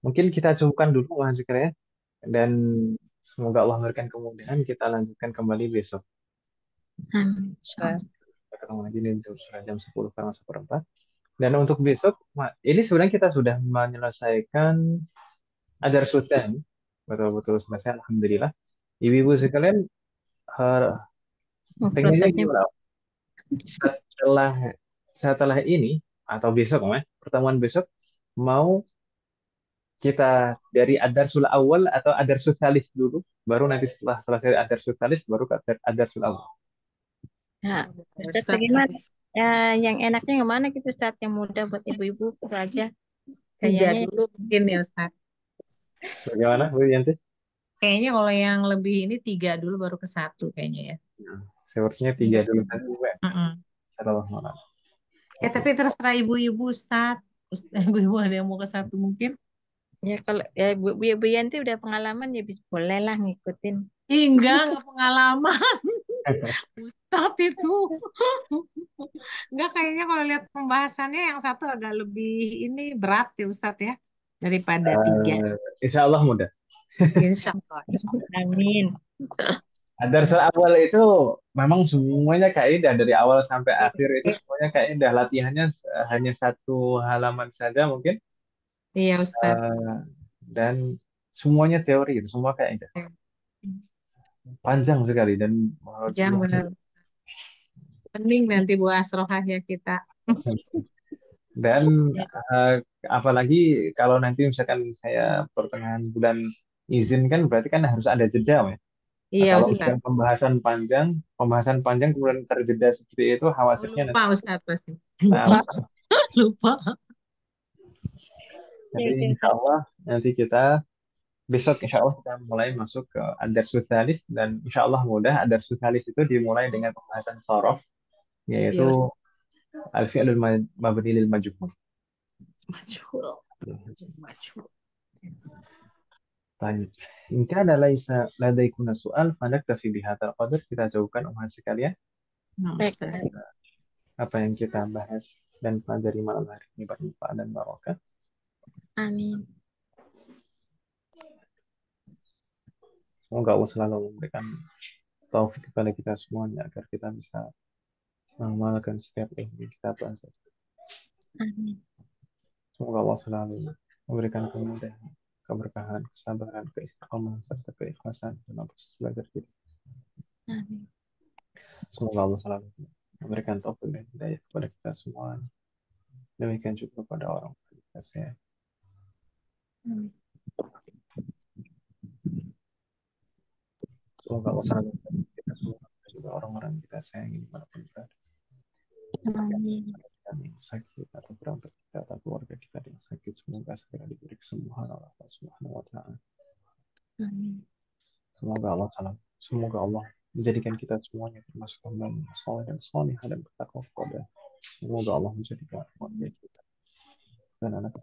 Mungkin kita cukupkan dulu Mas Zikra ya. Dan semoga Allah memberikan kemudahan. Kita lanjutkan kembali besok. Amin. Insyaallah. Kita ketemu lagi di jam 10 kurang seperempat. Dan untuk besok, ini sebenarnya kita sudah menyelesaikan Ajar Sultan. Betul-betul selesai, Alhamdulillah. Ibu-ibu sekalian, pengennya Mufradatnya gimana? Setelah setelah ini, atau besok, pertemuan besok, mau kita dari Ad-Darsul Awal atau Ad-Darsul Tsalis dulu, baru nanti setelah selesai Ad-Darsul Tsalis, baru ke Ad-Darsul Awal. ya, Ustaz, Ustaz, bagaimana? Ya, yang enaknya yang mana gitu Ustaz? Yang mudah buat ibu-ibu itu aja. 3 Kayaknya dulu mungkin ya Ustaz. Bagaimana, Bu Yanti? Kayaknya kalau yang lebih ini 3 dulu baru ke 1 kayaknya ya. Sepertinya 3 dulu kan, Bu. Mm-mm. Insyaallah. Ya tapi terserah ibu-ibu Ustaz. Ibu-ibu ada yang mau ke 1 mungkin. ya kalau ya Bu Yanti udah pengalaman ya bisa boleh lah ngikutin. Ih, enggak pengalaman. Ustadz itu. Enggak kayaknya kalau lihat pembahasannya yang 1 agak lebih ini berat ya Ustadz ya daripada 3. Insya Allah mudah. Insya Allah. Amin. Ad-Darsul Awal itu memang semuanya kaidah dari awal sampai akhir itu semuanya kaidah. Latihannya hanya satu halaman saja mungkin. Iya Ustadz. Dan semuanya teori, itu semua kaidah. Panjang sekali dan menurut Jangan benar. Pening nanti Bu Asrohah ya kita. dan apalagi kalau nanti misalkan saya pertengahan bulan izin kan berarti kan harus ada jeda ya. Nah, Iya kalau Ustadz. misalkan pembahasan panjang kemudian terjeda seperti itu khawatirnya Lupa nanti. Ustadz pasti. Nah, Lupa. Lupa. jadi insya Allah nanti besok insya Allah kita mulai masuk ke Ad-Dars Tsalis dan insya Allah mudah Ad-Dars Tsalis itu dimulai dengan pembahasan sorof Iya yaitu Ustadz. Al-Fi'lul Mabni lil Majhul. Majhul. Majhul. Baik. In kana laisa ladaikuna su'al fanaktafi bihadzal qadar. Kita jawabkan umat sekalian Nah, Baik. Ustadz. apa yang kita bahas dan pelajari malam hari ini bermanfaat dan barokah. Amin. Semoga Allah selalu memberikan taufik kepada kita semuanya agar kita bisa mengamalkan setiap ilmu yang kita pelajari. Amin. Semoga Allah selalu memberikan kemudahan, keberkahan, kesabaran, keistiqomahan, serta keikhlasan dalam proses belajar kita. Amin. Semoga Allah selalu memberikan taufik dan hidayah kepada kita semua. Demikian juga kepada orang kita saya. Amin. Semoga Allah selalu memberikan kita semua dan juga orang-orang yang kita sayangi dimanapun berada. Amin. Yang sakit atau kerabat kita atau keluarga kita yang sakit semoga segera diberi kesembuhan oleh Allah Subhanahu wa taala. Amin. Semoga Allah menjadikan kita semuanya termasuk hamba yang saleh dan salihah dan bertakwa kepada. Semoga Allah menjadikan keluarga kita dan anak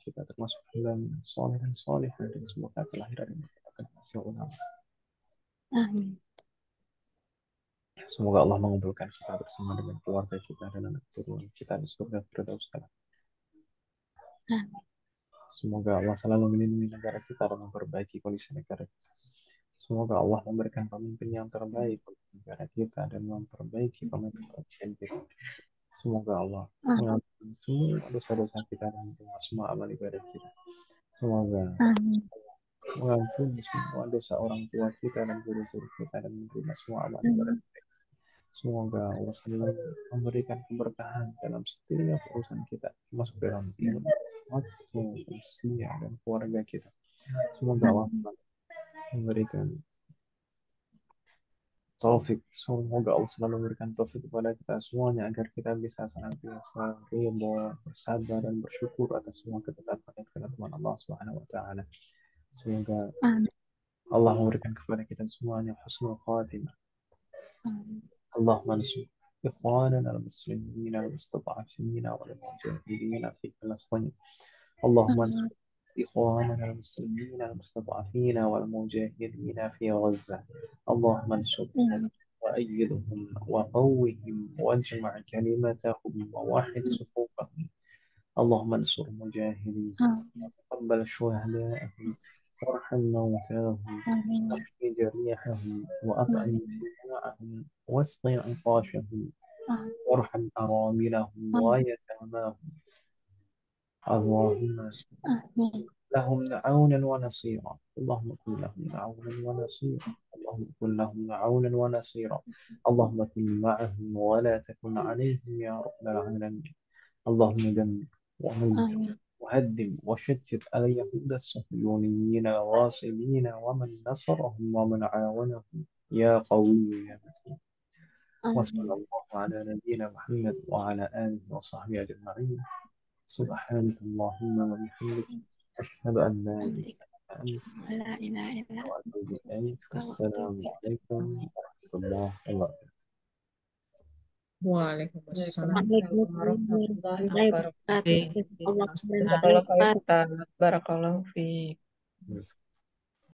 kita termasuk hamba yang saleh dan salihah dan semoga kelahiran yang mendapatkan hasil ulama. Amin. Semoga Allah mengumpulkan kita bersama dengan keluarga kita dan anak turun kita di surga Firdaus. Amin. Semoga Allah selalu melindungi negara kita dan memperbaiki kondisi negara kita. Semoga Allah memberikan pemimpin yang terbaik untuk negara kita dan memperbaiki pemimpin kita. Semoga Allah mengampuni semua dosa-dosa kita dan semua amal ibadah kita. Semoga Amin. mengampuni semua dosa orang tua kita dan guru-guru kita dan menerima semua amal ibadah kita. Semoga Allah selalu memberikan keberkahan dalam setiap urusan kita, termasuk dalam ilmu, waktu, usia, dan keluarga kita. Semoga Allah Amin. selalu memberikan taufik. Semoga Allah selalu memberikan taufik kepada kita semuanya agar kita bisa senantiasa ridho, bersabar, dan bersyukur atas semua ketetapan dan ketentuan Allah Subhanahu wa Ta'ala. Semoga Amin. Allah memberikan kepada kita semuanya husnul khatimah. Amin. اللهم انصر إخواننا المسلمين المستضعفين والمجاهدين في فلسطين. اللهم انصر Amin. إخواننا المسلمين المستضعفين والمجاهدين في غزة. اللهم انصرهم Amin. وأيدهم وقوهم واجمع كلمتهم ووحد صفوفهم. اللهم انصر مجاهدين Amin. وتقبل شهداءهم وارحم موتاهم Amin. واشف جريحهم وأطعم Amin. جوعهم واسق عطاشهم Amin. وارحم أراملهم ويتاماهم. اللهم Amin. لهم عونا ونصيرا. اللهم كن لهم عونا ونصيرا. اللهم كن لهم عونا ونصيرا. اللهم كن معهم ولا تكن عليهم يا رب العالمين. اللهم دمر وهزم Amin. وهدم وشتت اليهود الصهيونيين الغاصبين ومن نصرهم ومن عاونهم يا قوي يا متين. وصلى Amin. الله على نبينا محمد وعلى آله وصحبه أجمعين. سبحانك اللهم وبحمدك أشهد أن لا إله Alhamdulillah. إلا أنت La ilaha illa وأتوب إليك. anta wa والسلام atubu عليكم ورحمة الله وبركاته. Waalaikumsalam. Waalaikumsalam Waalaikumsalam warahmatullahi warahmatullahi wabarakatuh. wabarakatuh. Allah Ustaz. kembali Jazakallah khair Ustaz. Ustaz. Barakallahu fiik.